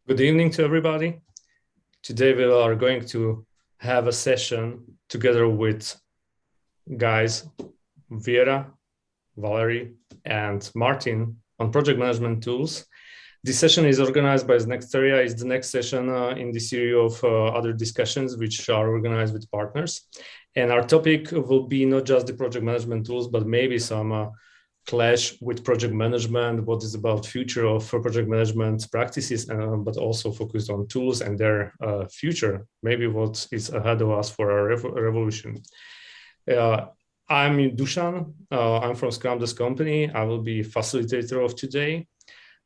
Good evening to everybody. Today we are going to have a session together with guys Viera, Valerie, and Martin on project management tools. This session is organized by Nexteria. It's the next session in the series of other discussions which are organized with partners. And our topic will be not just the project management tools, but maybe some clash with project management, what is about future of project management practices, but also focused on tools and their future, maybe what is ahead of us for our revolution. I'm Dusan, I'm from ScrumDesk company. I will be facilitator of today.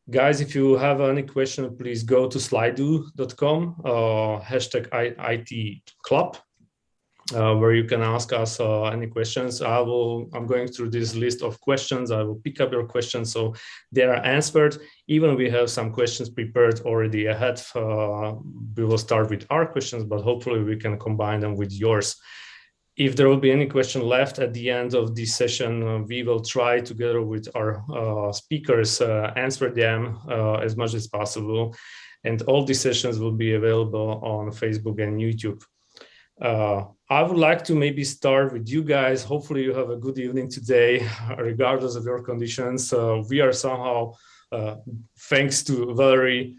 Guys, if you have any question, please go to slido.com, hashtag IT Club. Where you can ask us any questions. I'm going through this list of questions. I will pick up your questions so they are answered. Even we have some questions prepared already ahead. We will start with our questions, but hopefully we can combine them with yours. If there will be any question left at the end of this session, we will try together with our speakers answer them as much as possible. And all these sessions will be available on Facebook and YouTube. I would like to maybe start with you guys. Hopefully you have a good evening today, regardless of your conditions. We are somehow, thanks to Valerie,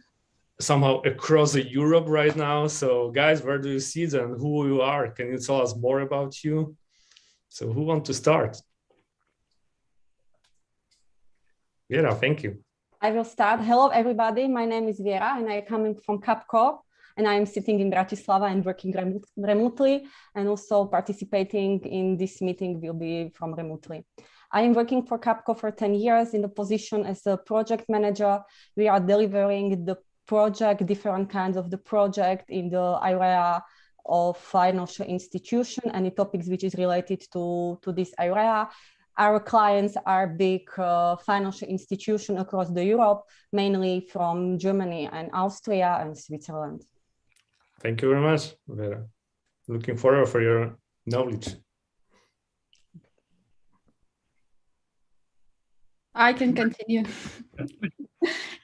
somehow across Europe right now. So guys, where do you see them? Who you are? Can you tell us more about you? So who wants to start? Viera, thank you. I will start. Hello, everybody. My name is Viera and I'm coming from Capco. And I'm sitting in Bratislava and working remotely, and also participating in this meeting will be from remotely. I am working for Capco for 10 years in the position as a project manager. We are delivering the project, different kinds of the project in the area of financial institution and the topics which is related to this area. Our clients are big financial institutions across the Europe, mainly from Germany and Austria and Switzerland. Thank you very much, Vera. Looking forward for your knowledge. I can continue.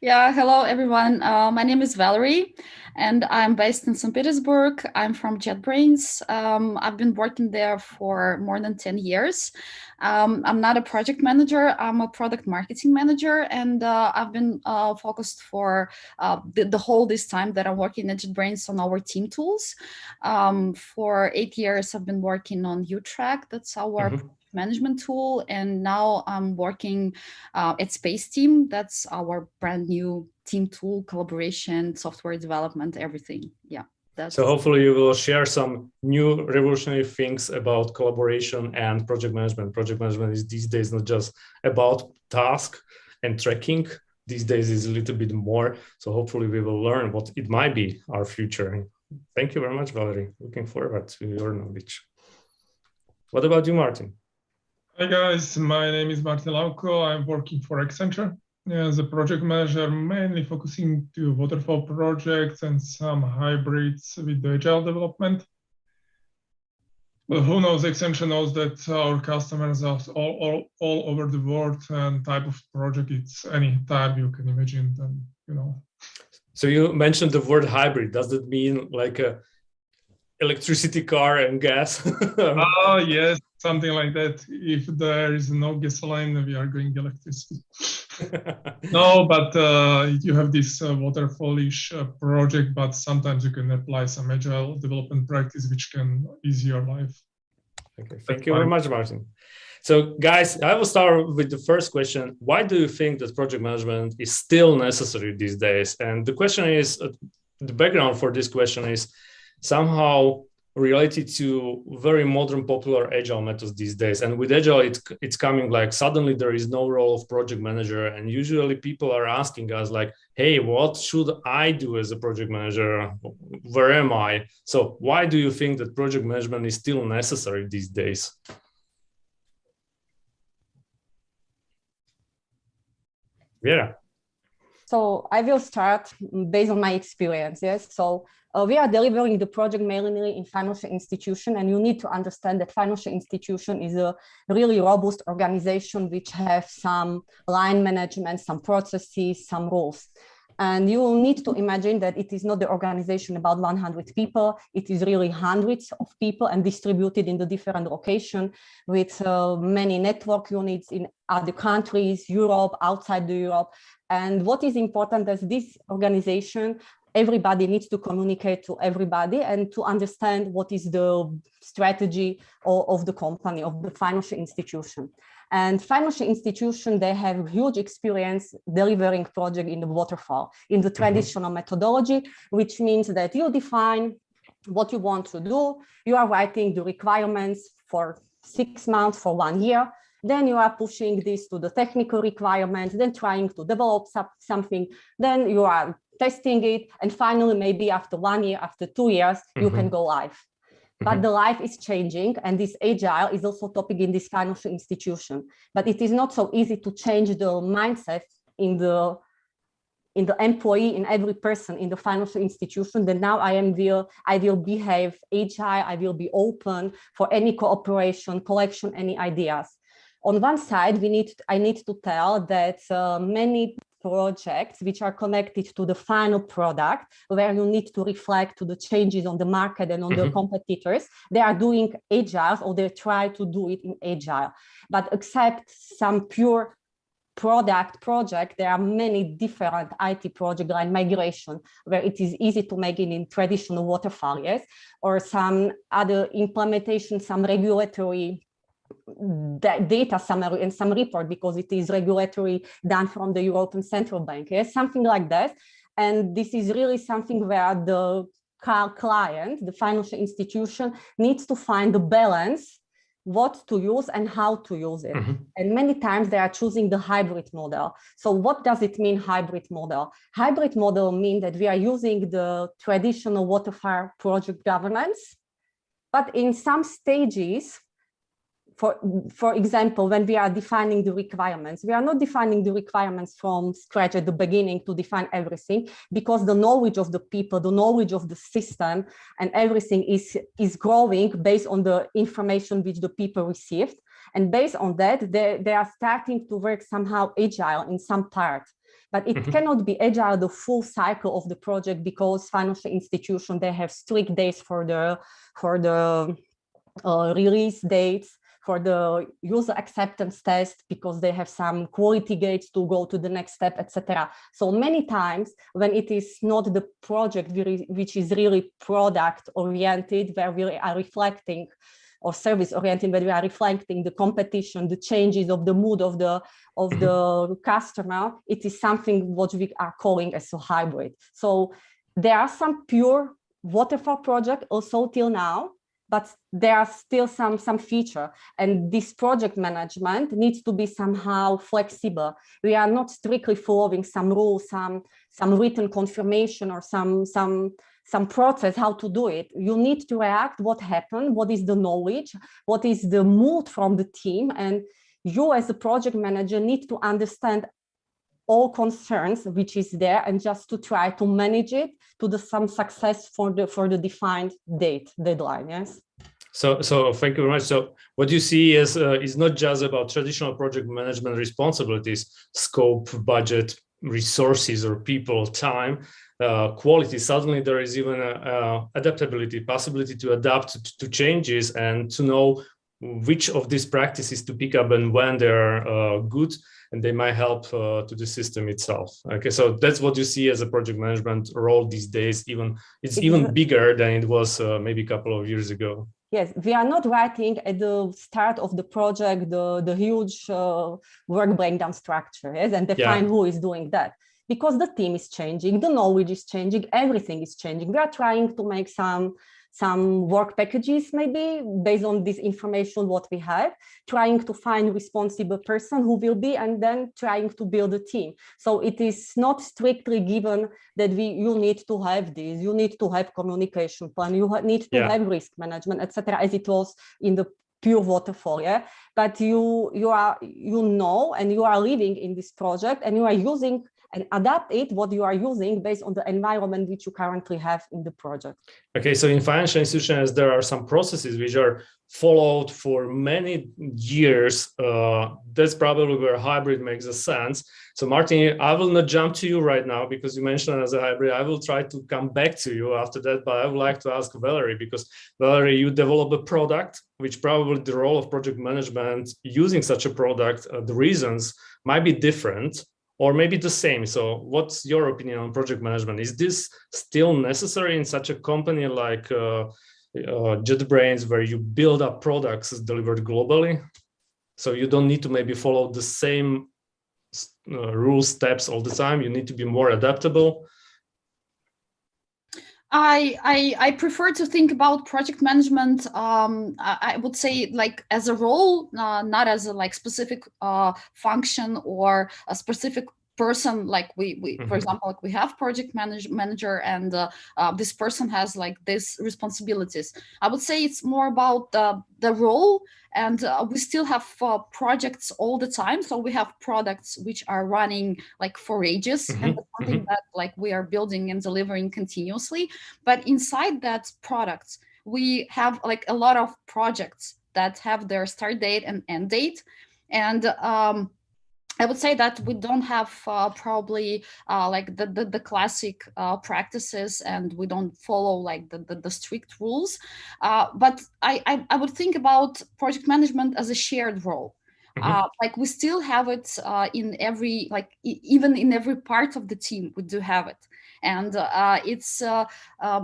Yeah, hello everyone. My name is Valerie and I'm based in St. Petersburg. I'm from JetBrains. I've been working there for more than 10 years. I'm not a project manager, I'm a product marketing manager, and I've been focused for the whole this time that I'm working at JetBrains on our team tools. For 8 years, I've been working on UTrack, that's our management tool, and now I'm working at Space Team. That's our brand new team tool, collaboration, software development, everything. Yeah. So hopefully you will share some new revolutionary things about collaboration and project management. Project management is these days not just about task and tracking. These days is a little bit more. So hopefully we will learn what it might be our future. Thank you very much, Valerie. Looking forward to your knowledge. What about you, Martin? Hi guys, my name is Martin Lauko. I'm working for Accenture as a project manager, mainly focusing to waterfall projects and some hybrids with the agile development. But who knows, Accenture knows that our customers are all over the world, and type of project, it's any type you can imagine, then, you know. So you mentioned the word hybrid. Does that mean like a electricity car and gas? Yes, something like that. If there is no gasoline, we are going electricity. No, but you have this waterfallish project, but sometimes you can apply some agile development practice which can ease your life. Okay, thank you very much, Martin. So guys, I will start with the first question. Why do you think that project management is still necessary these days? And the question is, the background for this question is somehow related to very modern, popular agile methods these days. And with agile, it's coming like suddenly there is no role of project manager. And usually people are asking us like, hey, what should I do as a project manager? Where am I? So why do you think that project management is still necessary these days? Yeah. So I will start based on my experience. Yes. So we are delivering the project mainly in financial institution, and you need to understand that financial institution is a really robust organization which have some line management, some processes, some rules. And you will need to imagine that it is not the organization about 100 people. It is really hundreds of people and distributed in the different locations with many network units in other countries, Europe, outside Europe. And what is important is this organization, everybody needs to communicate to everybody and to understand what is the strategy of the company, of the financial institution. And financial institutions, they have huge experience delivering project in the waterfall, in the traditional methodology, which means that you define what you want to do. You are writing the requirements for 6 months, for 1 year. Then you are pushing this to the technical requirements, then trying to develop something. Then you are testing it. And finally, maybe after 1 year, after 2 years, you can go live. But the life is changing, and this agile is also a topic in this financial institution. But it is not so easy to change the mindset in the employee, in every person in the financial institution, that now I will behave agile, I will be open for any cooperation, collection, any ideas. On one side, I need to tell that many projects which are connected to the final product, where you need to reflect to the changes on the market and on the competitors, they are doing agile, or they try to do it in agile. But except some pure product project, there are many different IT projects like migration, where it is easy to make it in traditional waterfall, yes, or some other implementation, some regulatory data summary and some report, because it is regulatory done from the European Central Bank, yes, something like that. And this is really something where the client, the financial institution, needs to find the balance, what to use and how to use it. And many times they are choosing the hybrid model. So what does it mean, hybrid model? Hybrid model means that we are using the traditional waterfall project governance, but in some stages, for example, when we are defining the requirements, we are not defining the requirements from scratch at the beginning to define everything, because the knowledge of the people, the knowledge of the system and everything is growing based on the information which the people received. And based on that, they are starting to work somehow agile in some part. But it cannot be agile the full cycle of the project, because financial institutions, they have strict dates for the release dates, for the user acceptance test, because they have some quality gates to go to the next step, etc. So many times when it is not the project which is really product oriented, where we are reflecting, or service oriented, where we are reflecting the competition, the changes of the mood of the customer, it is something what we are calling as a hybrid. So there are some pure waterfall projects also till now, but there are still some feature, and this project management needs to be somehow flexible. We are not strictly following some rules, some written confirmation, or some process how to do it. You need to react what happened, what is the knowledge, what is the mood from the team, and you as a project manager need to understand all concerns which is there, and just to try to manage it to some success for the defined deadline. Yes. So thank you very much. So what you see is not just about traditional project management responsibilities, scope, budget, resources, or people, time, quality. Suddenly there is even adaptability, possibility to adapt to changes, and to know which of these practices to pick up and when they're good, and they might help to the system itself. Okay, so that's what you see as a project management role these days. It's even bigger than it was maybe a couple of years ago. Yes, we are not writing at the start of the project the huge work breakdown structure, yes, and define who is doing that, because the team is changing, the knowledge is changing, everything is changing. We are trying to make some work packages, maybe based on this information what we have, trying to find a responsible person who will be, and then trying to build a team. So it is not strictly given that you need to have this, you need to have communication plan, you need to have risk management, etc., as it was in the pure waterfall. Yeah, but you know, and you are living in this project, and you are using and adapt it what you are using based on the environment which you currently have in the project. Okay, so in financial institutions, there are some processes which are followed for many years, that's probably where hybrid makes a sense. So Martin, I will not jump to you right now because you mentioned as a hybrid. I will try to come back to you after that, but I would like to ask Valerie, because Valerie, you develop a product, which probably the role of project management using such a product, the reasons might be different or maybe the same. So what's your opinion on project management? Is this still necessary in such a company like JetBrains, where you build up products delivered globally? So you don't need to maybe follow the same rule steps all the time. You need to be more adaptable. I prefer to think about project management. I would say like as a role, not as a like specific function or a specific person. Like we for example, like we have project manager, and this person has like these responsibilities. I would say it's more about the role. And we still have projects all the time. So we have products which are running like for ages, and that's something that like we are building and delivering continuously. But inside that product, we have like a lot of projects that have their start date and end date. And I would say that we don't have probably like the classic practices, and we don't follow like the strict rules. But I would think about project management as a shared role. Like we still have it in every, like even in every part of the team, we do have it. And it's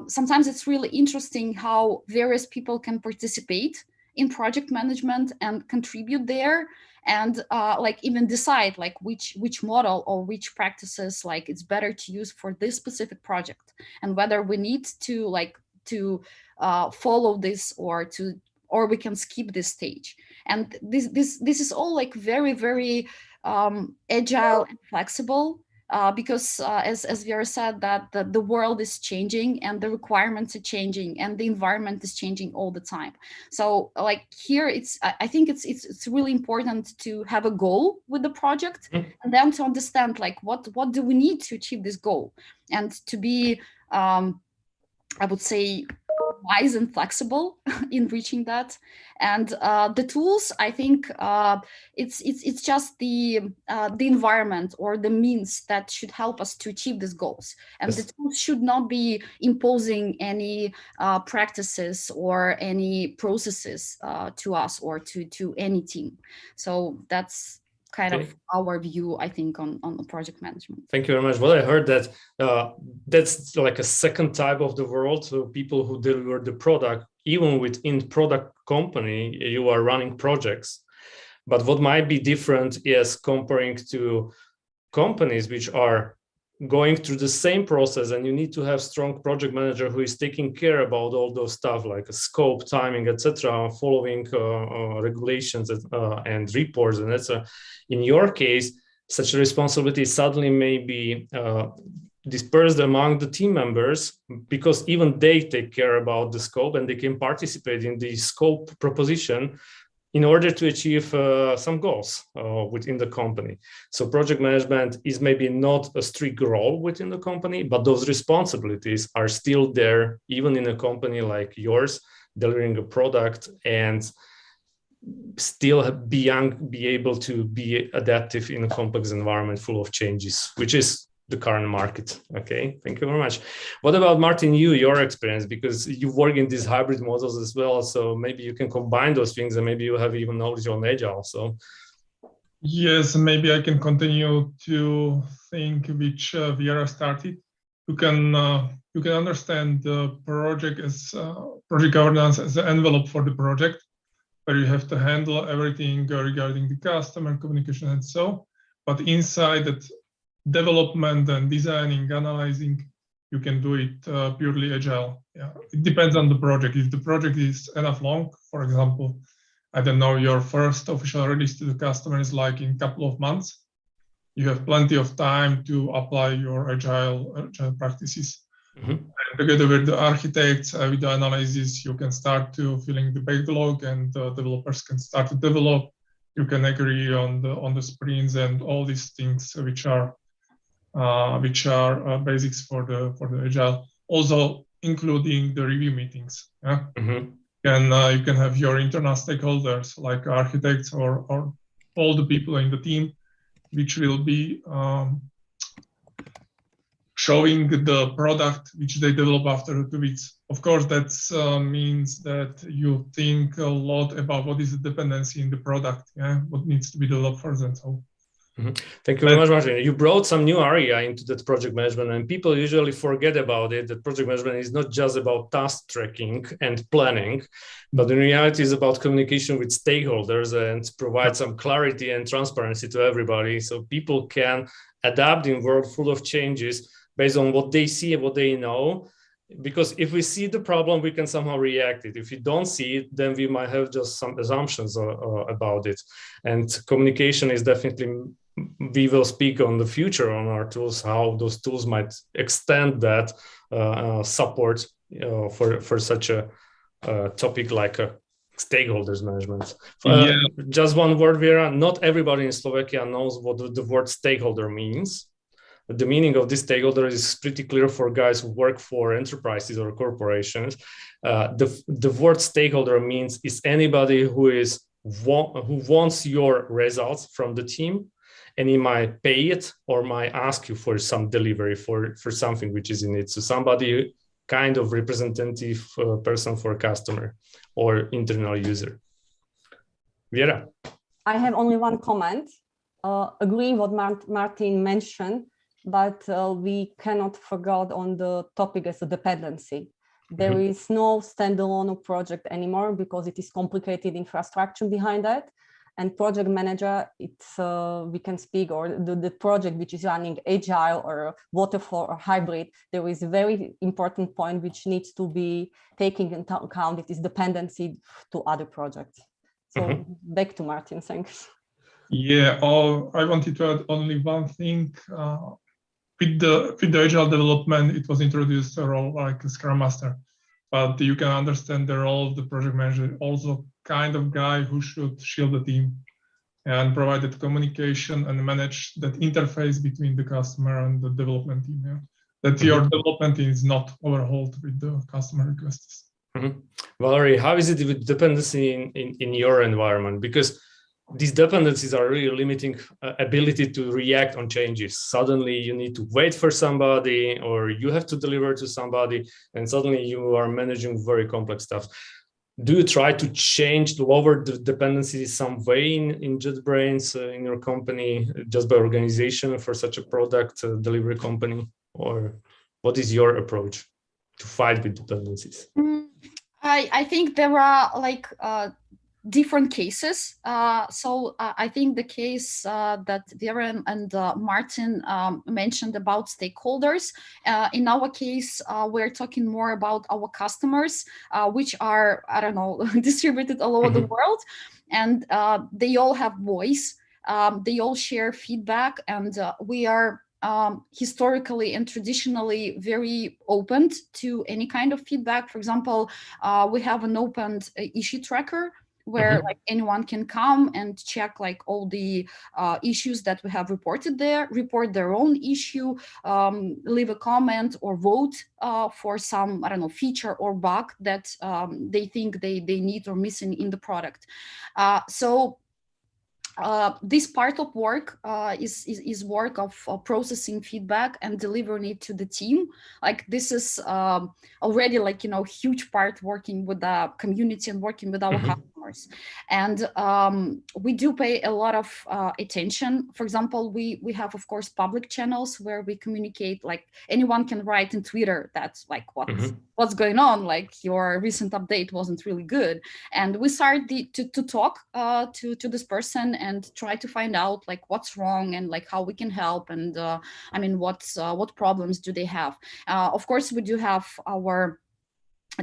sometimes it's really interesting how various people can participate in project management and contribute there, and like even decide like which model or which practices like it's better to use for this specific project, and whether we need to like to follow this or we can skip this stage. And this is all like very, very agile and flexible. Because as Viera said, that the world is changing and the requirements are changing and the environment is changing all the time. So like here, I think it's really important to have a goal with the project, and then to understand like what do we need to achieve this goal, and to be I would say wise and flexible in reaching that. And the tools, I think it's just the environment or the means that should help us to achieve these goals. And the tools should not be imposing any practices or any processes to us or to any team. So that's kind of our view, I think, on project management. Thank you very much. Well, I heard that that's like a second type of the world. So people who deliver the product, even within product company, you are running projects. But what might be different is comparing to companies which are going through the same process, and you need to have strong project manager who is taking care about all those stuff like a scope, timing, etc., following regulations and reports, and etc. In your case, such a responsibility suddenly may be dispersed among the team members, because even they take care about the scope and they can participate in the scope proposition in order to achieve some goals within the company. So project management is maybe not a strict role within the company, but those responsibilities are still there, even in a company like yours, delivering a product and still be able to be adaptive in a complex environment full of changes, which is the current market. Okay, thank you very much. What about Martin, your experience, because you work in these hybrid models as well, so maybe you can combine those things, and maybe you have even knowledge on agile. So yes, maybe I can continue to think which Viera started. You can understand the project as project governance as an envelope for the project, where you have to handle everything regarding the customer communication and so. But inside that development and designing, analyzing, you can do it purely agile. Yeah, it depends on the project. If the project is enough long, for example, I don't know, your first official release to the customer is like in a couple of months, you have plenty of time to apply your agile practices. And together with the architects, with the analysis, you can start to filling the backlog, and developers can start to develop. You can agree on the sprints and all these things which are basics for the agile, also including the review meetings. Yeah? You can have your internal stakeholders like architects or all the people in the team, which will be showing the product which they develop after 2 weeks. Of course, that means that you think a lot about what is the dependency in the product, what needs to be developed first and so on. Thank you very much, Martin. You brought some new area into that project management, and people usually forget about it, that project management is not just about task tracking and planning, but in reality is about communication with stakeholders and provide some clarity and transparency to everybody so people can adapt in a world full of changes based on what they see and what they know. Because if we see the problem, we can somehow react it. If we don't see it, then we might have just some assumptions about it. And communication is definitely, we will speak on the future on our tools, how those tools might extend that support for such a topic like stakeholders management. Just one word, Viera, not everybody in Slovakia knows what the word stakeholder means. The meaning of this stakeholder is pretty clear for guys who work for enterprises or corporations. The word stakeholder means is anybody who wants your results from the team, and he might pay it or might ask you for some delivery for something which is in it. So somebody kind of representative person for a customer or internal user. Viera? I have only one comment. Agree what Martin mentioned, but we cannot forget on the topic as a dependency. There is no standalone project anymore because it is complicated infrastructure behind that. And project manager, it's we can speak, or the project which is running agile or waterfall or hybrid, there is a very important point which needs to be taken into account. It is dependency to other projects. So back to Martin, thanks. Yeah, I wanted to add only one thing. With the agile development, it was introduced a role like a Scrum Master, but you can understand the role of the project manager, also kind of guy who should shield the team and provide that communication and manage that interface between the customer and the development team. That your development team is not overhauled with the customer requests. Valerie, how is it with dependency in your environment? Because these dependencies are really limiting ability to react on changes. Suddenly you need to wait for somebody, or you have to deliver to somebody, and suddenly you are managing very complex stuff. Do you try to lower the dependency some way in JetBrains, in your company, just by organization for such a product delivery company? Or what is your approach to fight with dependencies? I think there are like different cases. So I think the case that Viera and Martin mentioned about stakeholders, in our case, we're talking more about our customers, which are, I don't know, distributed all over the world. And they all have voice. They all share feedback, and we are historically and traditionally very open to any kind of feedback. For example, we have an open issue tracker where like anyone can come and check like all the issues that we have reported there, report their own issue, leave a comment or vote for some, I don't know, feature or bug that they think they need or missing in the product. So this part of work is work of processing feedback and delivering it to the team. Like this is already like, you know, huge part working with the community and working with our customers. And we do pay a lot of attention. For example, we have, of course, public channels where we communicate, like anyone can write in Twitter that's like what's going on, like your recent update wasn't really good. And we started to talk to this person and try to find out like what's wrong and like how we can help, and I mean what problems do they have. Of course, we do have our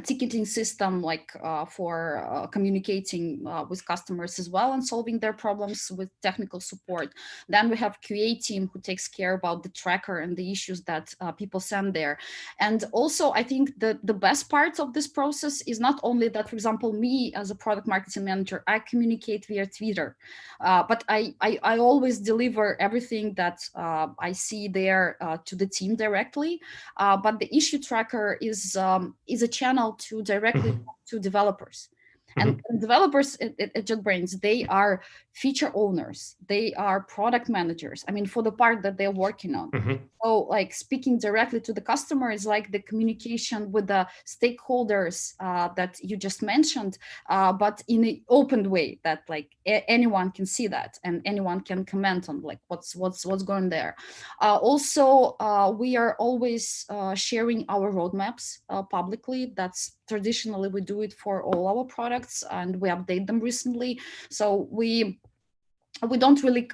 ticketing system like for communicating with customers as well and solving their problems with technical support. Then we have QA team who takes care about the tracker and the issues that people send there. And also I think the best part of this process is not only that, for example, me as a product marketing manager, I communicate via Twitter, but I always deliver everything that I see there to the team directly. But the issue tracker is a channel channel to directly talk to developers. And developers at JetBrains, they are feature owners. They are product managers. I mean, for the part that they're working on. So like speaking directly to the customer is like the communication with the stakeholders that you just mentioned, but in an open way that like anyone can see that and anyone can comment on like what's going there. Also, we are always sharing our roadmaps publicly. That's traditionally we do it for all our products, and we update them recently. So we don't really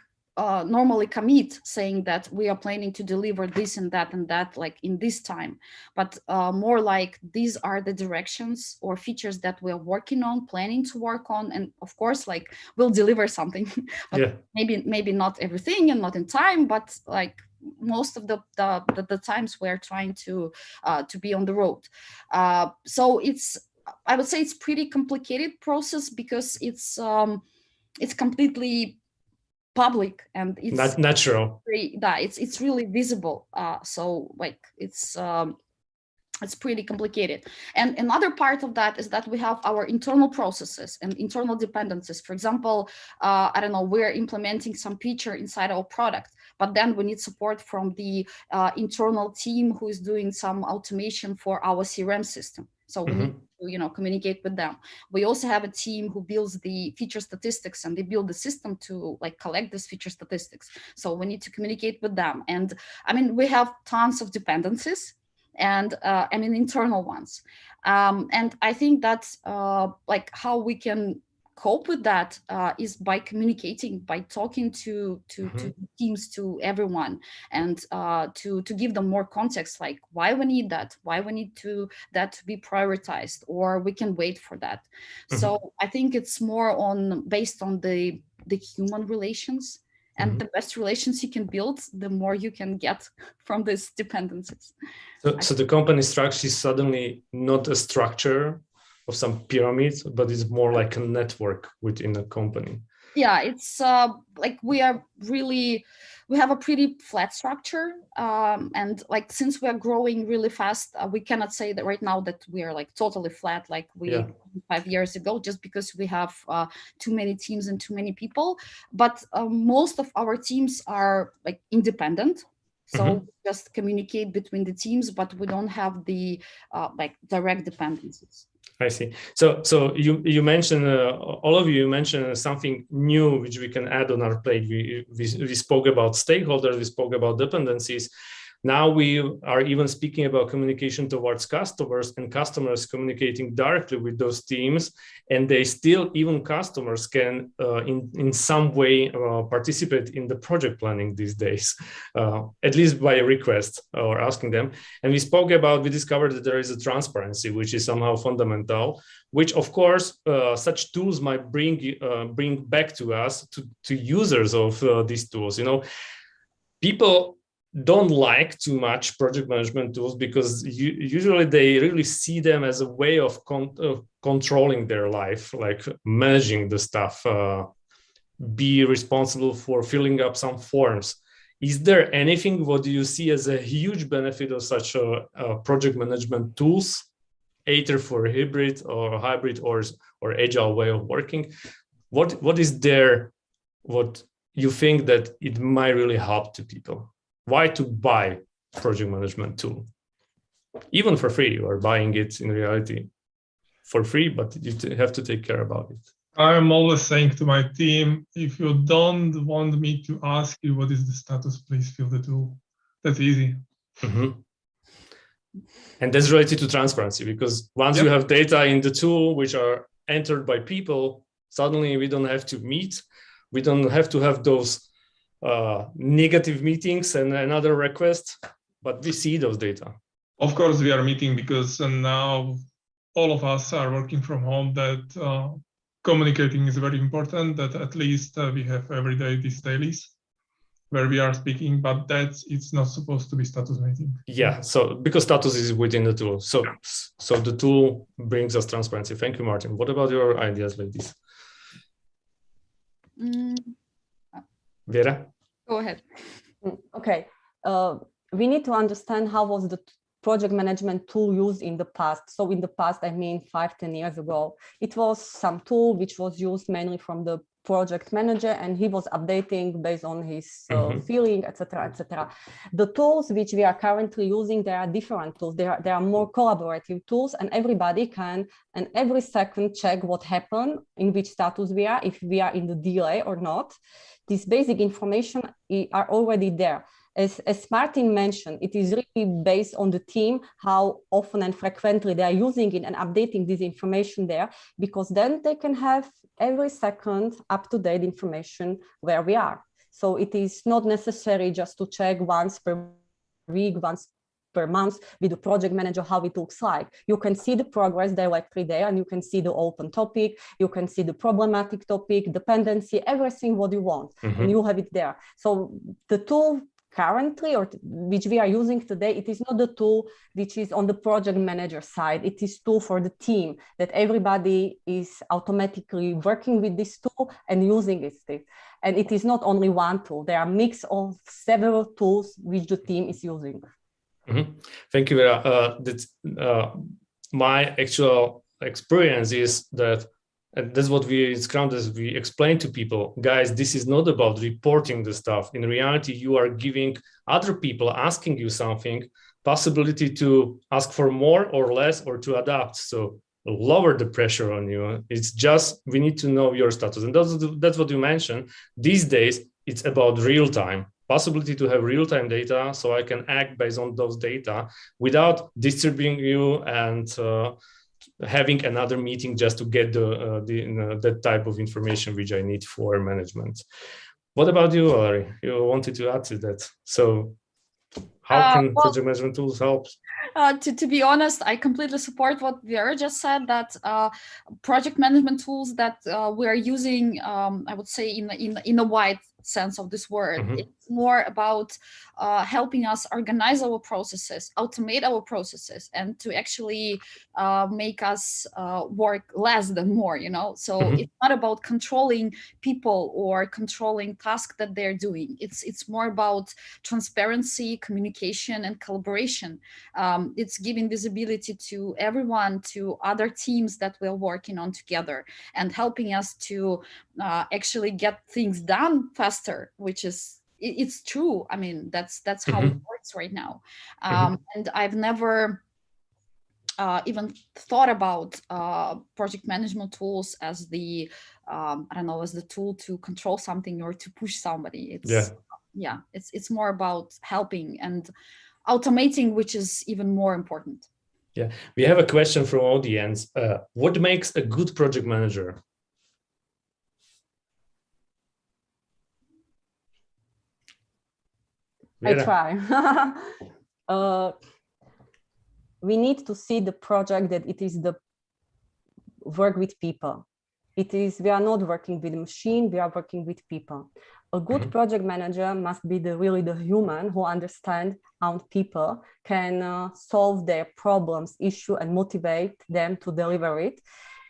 normally commit saying that we are planning to deliver this and that like in this time, but more like these are the directions or features that we are working on, planning to work on, and of course like we'll deliver something. But maybe not everything and not in time, but like most of the times we're trying to be on the road. So I would say it's pretty complicated process because it's completely public and it's not natural. It's really visible. So like it's pretty complicated. And another part of that is that we have our internal processes and internal dependencies. For example, I don't know, we're implementing some feature inside our product, but then we need support from the internal team who is doing some automation for our CRM system. So we need to, communicate with them. We also have a team who builds the feature statistics, and they build the system to like collect this feature statistics. So we need to communicate with them. And I mean, we have tons of dependencies, and internal ones. And I think that's like how we can cope with that is by communicating, by talking to teams, to everyone, and to give them more context, like why we need that, why we need that to be prioritized, or we can wait for that. So I think it's more based on the human relations. And the best relations you can build, the more you can get from these dependencies. So the company structure is suddenly not a structure of some pyramid, but it's more like a network within a company. Yeah, it's like we have a pretty flat structure. And like, since we are growing really fast, we cannot say that right now that we are like totally flat, like we 5 years ago, just because we have too many teams and too many people. But most of our teams are like independent. So just communicate between the teams, but we don't have the like direct dependencies. I see. So you mentioned, all of you mentioned something new which we can add on our plate. We spoke about stakeholders, we spoke about dependencies. Now we are even speaking about communication towards customers, and customers communicating directly with those teams, and even customers can in some way participate in the project planning these days, at least by request or asking them. And we discovered that there is a transparency, which is somehow fundamental, which of course such tools might bring back to us, to users of these tools. People don't like too much project management tools because usually they really see them as a way of controlling their life, like managing the stuff, be responsible for filling up some forms. Is there anything, what do you see as a huge benefit of such project management tools, either for hybrid or agile way of working? What is there, what you think that it might really help to people? Why to buy project management tool? Even for free, you are buying it in reality for free, but you have to take care about it. I'm always saying to my team, if you don't want me to ask you what is the status, please fill the tool. That's easy. And that's related to transparency, because once you have data in the tool which are entered by people, suddenly we don't have to meet. We don't have to have those negative meetings and another request, but we see those data. Of course, we are meeting because now all of us are working from home, that communicating is very important, that at least we have every day these dailies where we are speaking, but it's not supposed to be status meeting. Yeah, so because status is within the tool. So the tool brings us transparency. Thank you, Martin. What about your ideas, ladies? Viera? Go ahead. Okay. We need to understand how was the project management tool used in the past. So in the past, I mean 5-10 years ago, it was some tool which was used mainly from the project manager, and he was updating based on his feeling, etc., etc. The tools which we are currently using, there are different tools. There are more collaborative tools, and everybody can, and every second, check what happened, in which status we are, if we are in the delay or not. This basic information are already there. As Martin mentioned, it is really based on the team, how often and frequently they are using it and updating this information there, because then they can have every second up-to-date information where we are. So it is not necessary just to check once per week, once per month with the project manager how it looks like. You can see the progress directly there, and you can see the open topic, you can see the problematic topic, dependency, everything what you want, and you have it there. So the tool currently, or which we are using today, it is not the tool which is on the project manager side. It is tool for the team, that everybody is automatically working with this tool and using it. And it is not only one tool. There are a mix of several tools which the team is using. Thank you, Vera. My actual experience is that, and that's what we in ScrumDesk, we explain to people, guys, this is not about reporting the stuff. In reality, you are giving other people asking you something, possibility to ask for more or less, or to adapt. So lower the pressure on you. It's just, we need to know your status. And that's what you mentioned. These days, it's about real time. Possibility to have real-time data, so I can act based on those data without disturbing you and having another meeting just to get that type of information which I need for management. What about you, Valerie? You wanted to add to that. So how can project management tools help? To be honest, I completely support what Viera just said, that project management tools that we are using, I would say in a wide sense of this word. It's more about helping us organize our processes, automate our processes, and to actually make us work less than more, you know? So it's not about controlling people or controlling tasks that they're doing. It's more about transparency, communication, and collaboration. It's giving visibility to everyone, to other teams that we're working on together, and helping us to actually get things done faster, which is, it's true. I mean, that's how it works right now. And I've never even thought about project management tools as the, I don't know, as the tool to control something or to push somebody. It's more about helping and automating, which is even more important. Yeah, we have a question from audience. What makes a good project manager? I try. We need to see the project that it is the work with people. We are not working with a machine, we are working with people. A good project manager must be really the human who understands how people can solve their problems, issue, and motivate them to deliver it,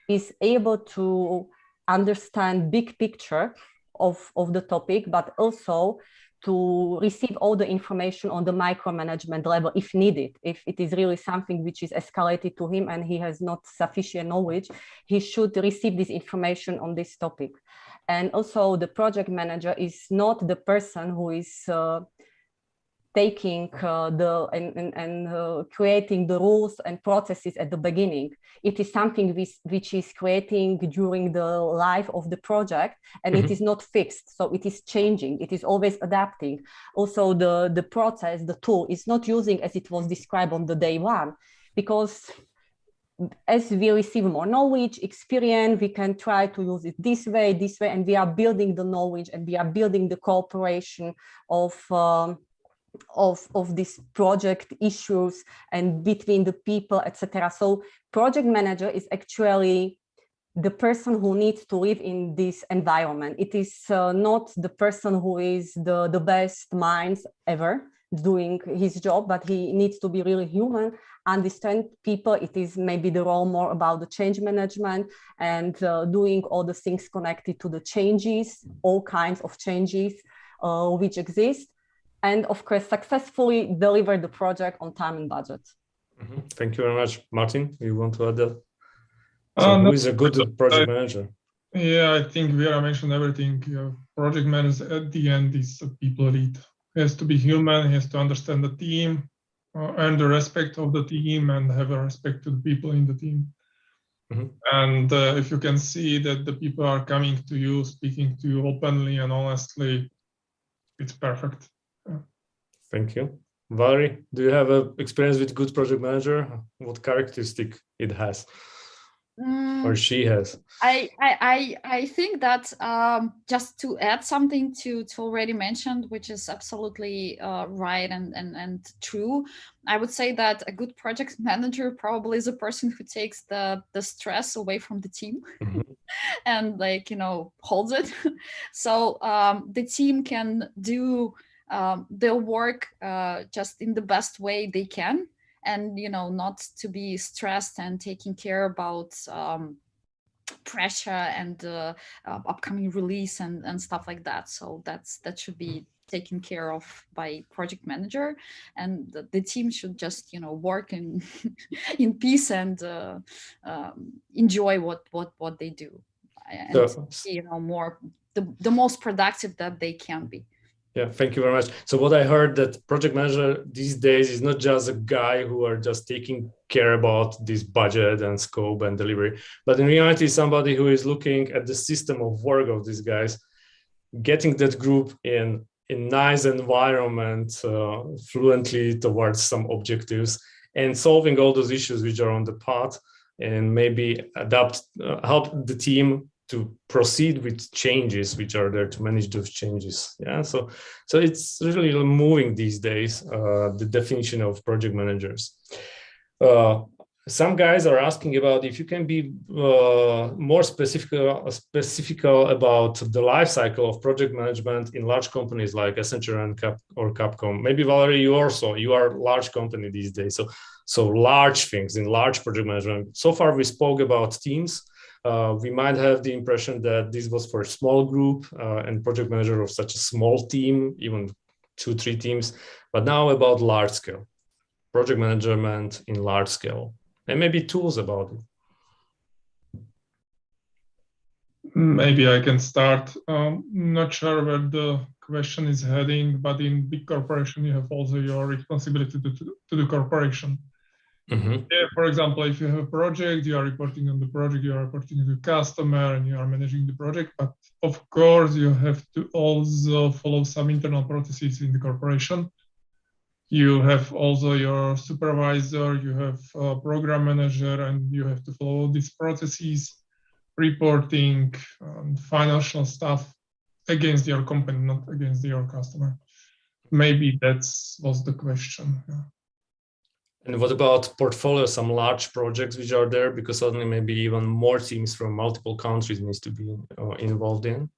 is able to understand big picture of the topic, but also to receive all the information on the micromanagement level if needed. If it is really something which is escalated to him and he has not sufficient knowledge, he should receive this information on this topic. And also the project manager is not the person who is taking creating the rules and processes at the beginning. It is something which is creating during the life of the project, and it is not fixed. So it is changing. It is always adapting. Also, the process, the tool is not using as it was described on the day one, because as we receive more knowledge, experience, we can try to use it this way, and we are building the knowledge and we are building the cooperation of these project issues and between the people, etc. So project manager is actually the person who needs to live in this environment. It is not the person who is the best minds ever doing his job, but he needs to be really human, understand people. It is maybe the role more about the change management and doing all the things connected to the changes, all kinds of changes which exist. And of course, successfully deliver the project on time and budget. Thank you very much. Martin, you want to add that? So who is a good project manager? Yeah, I think Viera mentioned everything. Project manager at the end is a people lead. He has to be human, he has to understand the team, earn the respect of the team, and have a respect to the people in the team. And if you can see that the people are coming to you, speaking to you openly and honestly, it's perfect. Yeah. Thank you. Valerie, do you have an experience with good project manager? What characteristic it has? Or she has? I think that just to add something to already mentioned, which is absolutely right and true, I would say that a good project manager probably is a person who takes the stress away from the team and holds it. So the team can do their work just in the best way they can, and not to be stressed and taking care about pressure and upcoming release and stuff like that. So that should be taken care of by project manager, and the team should just work in in peace and enjoy what they do, and more the most productive that they can be. Yeah, thank you very much. So what I heard that project manager these days is not just a guy who are just taking care about this budget and scope and delivery, but in reality, somebody who is looking at the system of work of these guys, getting that group in a nice environment, fluently towards some objectives, and solving all those issues which are on the path, and maybe help the team to proceed with changes which are there to manage those changes. Yeah, so it's really moving these days, the definition of project managers. Some guys are asking about if you can be more specific about the life cycle of project management in large companies like Accenture and Capco. Maybe Valerie, you are a large company these days, so large things in large project management. So far we spoke about teams. We might have the impression that this was for a small group and project manager of such a small team, even 2-3 teams, but now about large scale project management in large scale, and maybe tools about it. Maybe I can start. Not sure where the question is heading, but in big corporation, you have also your responsibility to the corporation. Yeah, for example, if you have a project, you are reporting on the project, you are reporting to the customer, and you are managing the project. But of course, you have to also follow some internal processes in the corporation. You have also your supervisor, you have a program manager, and you have to follow these processes, reporting, financial stuff against your company, not against your customer. Maybe that was the question. Yeah. And what about portfolio, some large projects which are there, because suddenly maybe even more teams from multiple countries needs to be involved in?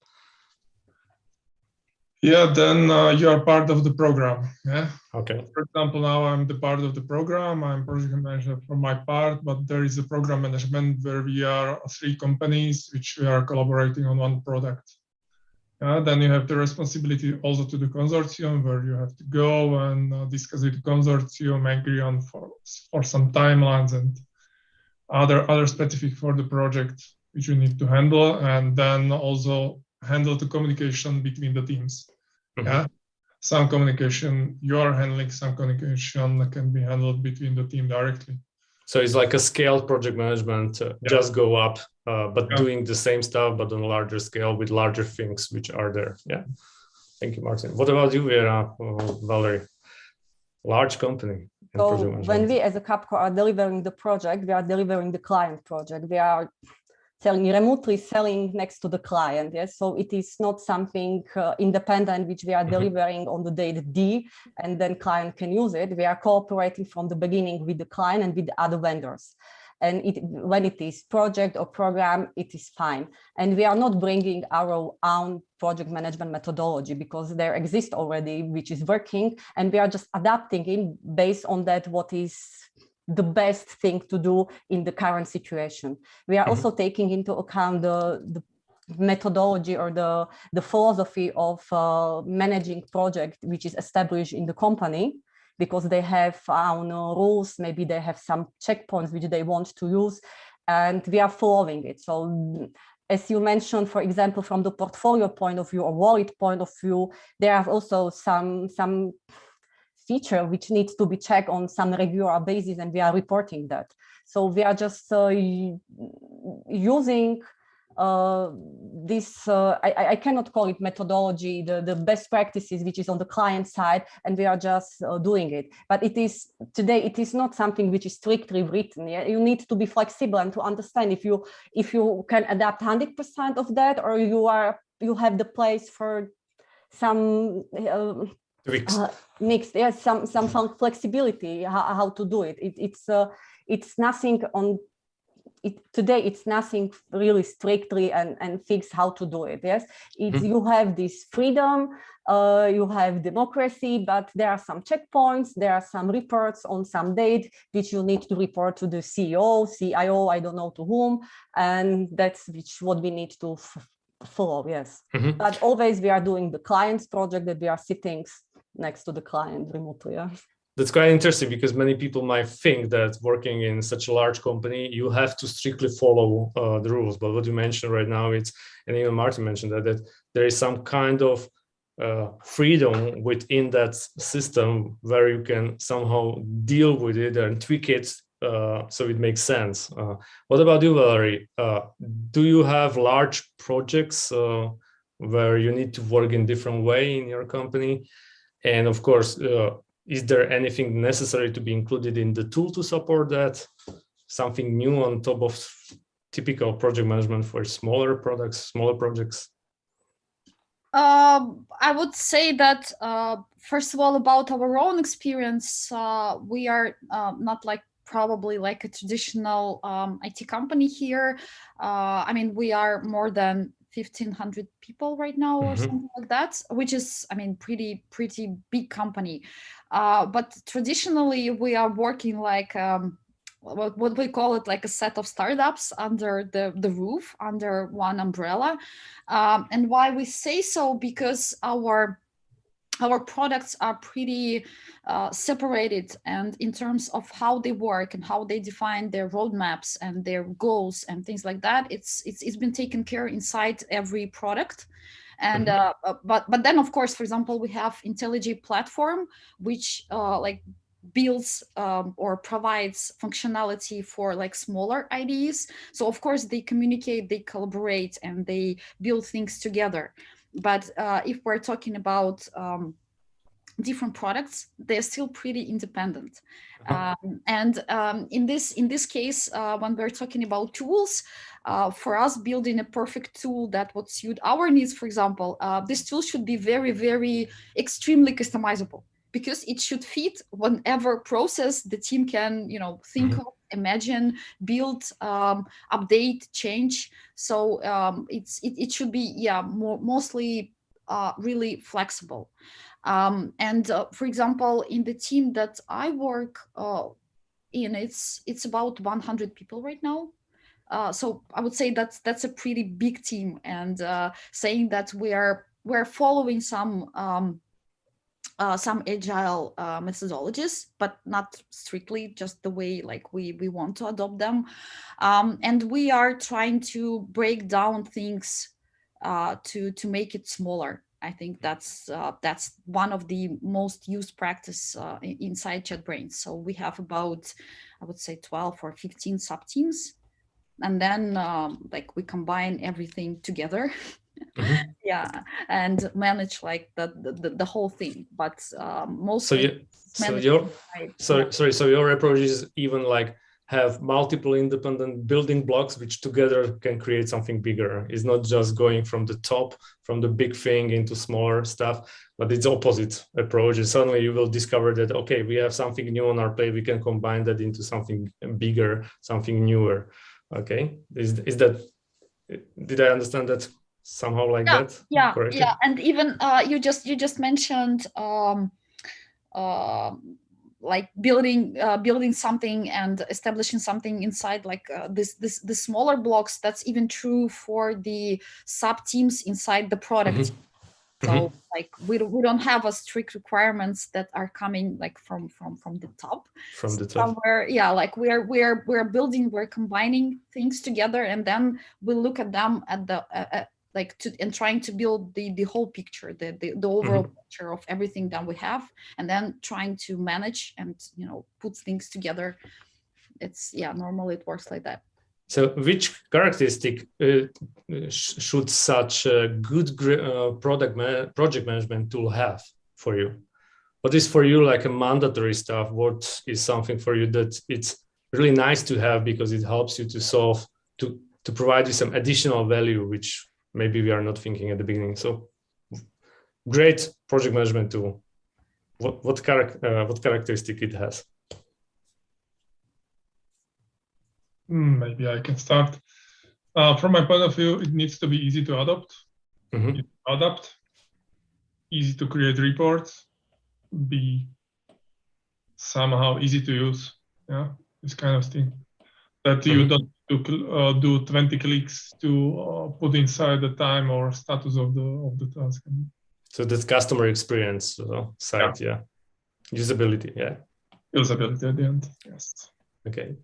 Yeah, then you are part of the program. Yeah. Okay. For example, now I'm the part of the program. I'm project manager for my part, but there is a program management where we are 3 companies which we are collaborating on one product. Then you have the responsibility also to the consortium, where you have to go and discuss with the consortium, agree on for some timelines and other specific for the project which you need to handle, and then also handle the communication between the teams. Yeah, some communication you are handling, some communication can be handled between the team directly. So it's like a scaled project management, just go up, but doing the same stuff, but on a larger scale with larger things which are there. Yeah. Thank you, Martin. What about you, Viera, Valerie? Large company. So when we as a Capco are delivering the project, we are delivering the client project. We are remotely selling next to the client. Yes, so it is not something independent which we are delivering on the date D, and then client can use it. We are cooperating from the beginning with the client and with the other vendors. And when it is project or program, it is fine. And we are not bringing our own project management methodology, because there exists already, which is working, and we are just adapting it based on that what is the best thing to do in the current situation. We are also taking into account the methodology or the philosophy of managing project which is established in the company. because they have rules, maybe they have some checkpoints which they want to use, and we are following it. So as you mentioned, for example, from the portfolio point of view or wallet point of view, there are also some feature which needs to be checked on some regular basis, and we are reporting that. So we are just using this, I cannot call it methodology, the best practices which is on the client side, and we are just doing it. But it is today, it is not something which is strictly written. Yeah? You need to be flexible and to understand if you can adapt 100% of that, or you have the place for some mixed, yes, some flexibility how to do it. It's nothing on it today. It's nothing really strictly and fixed how to do it. Yes, it's you have this freedom, you have democracy, but there are some checkpoints. There are some reports on some date which you need to report to the CEO, CIO, I don't know to whom, and that's what we need to follow. Yes, but always we are doing the client's project, that we are sitting next to the client remotely. Yeah. That's quite interesting, because many people might think that working in such a large company, you have to strictly follow the rules. But what you mentioned right now, and even Martin mentioned that there is some kind of freedom within that system where you can somehow deal with it and tweak it so it makes sense. What about you, Valerie? Do you have large projects where you need to work in different way in your company? And of course, is there anything necessary to be included in the tool to support that? Something new on top of typical project management for smaller products, smaller projects? I would say that, first of all, about our own experience, we are not probably like a traditional IT company here. I mean, we are more than 1,500 people right now or something like that, which is, I mean, pretty big company. But traditionally, we are working like what we call it, like a set of startups under the roof, under one umbrella. And why we say so, because our products are pretty separated, and in terms of how they work and how they define their roadmaps and their goals and things like that, it's been taken care inside every product. And but then, of course, for example, we have IntelliJ platform, which like builds or provides functionality for like smaller IDEs. So of course they communicate, they collaborate, and they build things together. But if we're talking about different products, they're still pretty independent. And in this case, when we're talking about tools, for us, building a perfect tool that would suit our needs, for example, this tool should be very, very extremely customizable, because it should fit whatever process the team can, think of, imagine, build, update, change. So it should be, mostly really flexible. And for example, in the team that I work in, it's about 100 people right now. So I would say that's a pretty big team, and saying that we're following some agile methodologies, but not strictly, just the way like we want to adopt them. And we are trying to break down things to make it smaller. I think that's one of the most used practice inside JetBrains. So we have about, I would say, 12 or 15 sub teams, and then like we combine everything together. And manage like the whole thing. But mostly so your approach is even like have multiple independent building blocks which together can create something bigger. It's not just going from the top, from the big thing into smaller stuff, but it's opposite approach. And suddenly you will discover that, okay, we have something new on our plate, we can combine that into something bigger, something newer. Okay, is that, did I understand that somehow like that? Yeah, correctly? Yeah. And even you just mentioned like building something and establishing something inside like the smaller blocks. That's even true for the sub teams inside the product. So like we don't have a strict requirements that are coming like from the top. From the top. Somewhere, yeah, like we're building, we're combining things together, and then we look at them at the and trying to build the whole picture, the overall picture of everything that we have, and then trying to manage and put things together. It's normally it works like that. So which characteristic should such a good project management tool have for you? What is for you like a mandatory stuff? What is something for you that it's really nice to have because it helps you to solve, to provide you some additional value, which maybe we are not thinking at the beginning. So great project management tool. What characteristic it has? Maybe I can start. From my point of view, it needs to be easy to adopt. Easy to create reports, be somehow easy to use. Yeah, this kind of thing. That you don't do 20 clicks to put inside the time or status of the task. So that's customer experience side, yeah. Usability, yeah. Usability at the end, yes. Okay.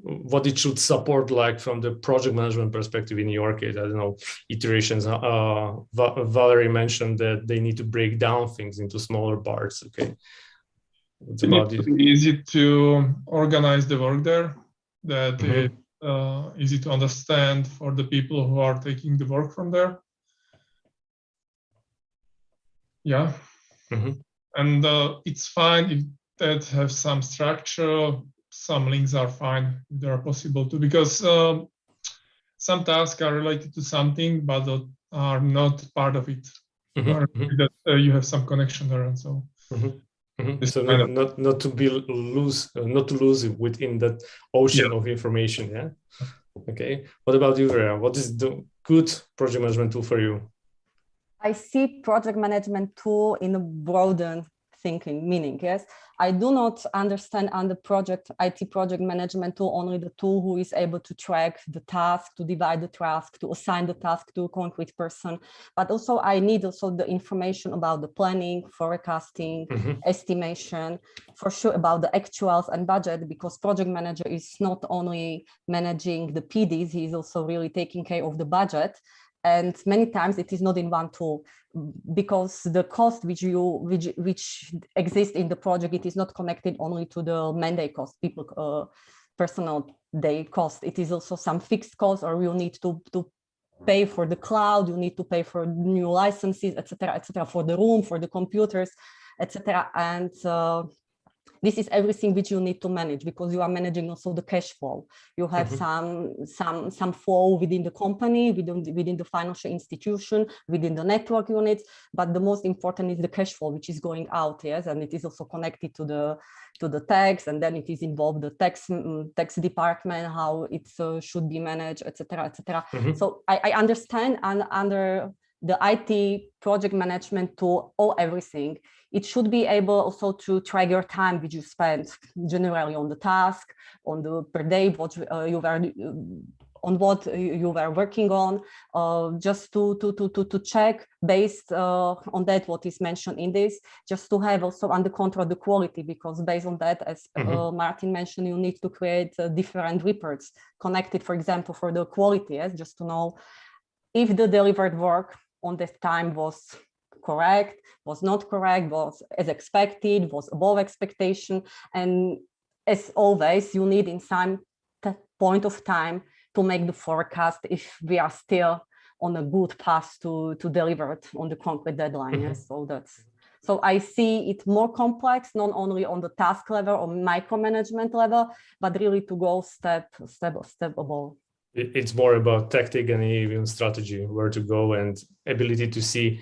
What it should support, like from the project management perspective in your case, I don't know, iterations. Valerie mentioned that they need to break down things into smaller parts. Okay. What's about it? Easy to organize the work there, that it's easy to understand for the people who are taking the work from there. Yeah. And it's fine if that have some structure. Some links are fine if they are possible too, because some tasks are related to something, but are not part of it. That you have some connection there, and so. So not to lose it within that ocean of information. Yeah. Okay. What about you, Viera? What is the good project management tool for you? I see project management tool in a broader thinking, meaning, yes, I do not understand under IT project management tool only the tool who is able to track the task, to divide the task, to assign the task to a concrete person, but also I need also the information about the planning, forecasting, estimation, for sure about the actuals and budget, because project manager is not only managing the PDs, he is also really taking care of the budget. And many times it is not in one tool, because the cost which exists in the project, it is not connected only to the mandate cost, personal day cost. It is also some fixed cost, or you need to pay for the cloud, you need to pay for new licenses, etc., for the room, for the computers, etc. And this is everything which you need to manage, because you are managing also the cash flow. You have some flow within the company, within the financial institution, within the network units. But the most important is the cash flow, which is going out, yes, and it is also connected to the tax, and then it is involved the tax department, how it should be managed, etc., etc. So I understand, and under the IT project management tool or everything, it should be able also to track your time which you spend generally on the task, on the per day, what you were working on, just to check based on that what is mentioned in this, just to have also under control the quality, because based on that, as Martin mentioned, you need to create different reports connected, for example, for the quality, yes, just to know if the delivered work on that time was correct, was not correct, was as expected, was above expectation. And as always, you need in some point of time to make the forecast if we are still on a good path to deliver it on the concrete deadline. Yes? So I see it more complex, not only on the task level or micromanagement level, but really to go step above. It's more about tactic and even strategy, where to go, and ability to see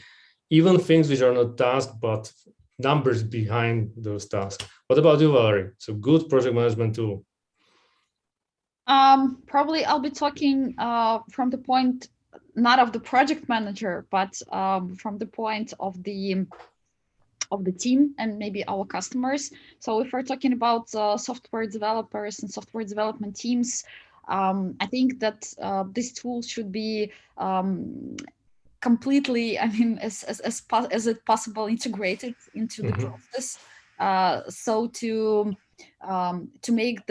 even things which are not tasks, but numbers behind those tasks. What about you, Valerie? So good project management tool. Probably I'll be talking from the point, not of the project manager, but from the point of the team and maybe our customers. So if we're talking about software developers and software development teams, I think that this tool should be completely, I mean, as it possible integrated into the process. So to make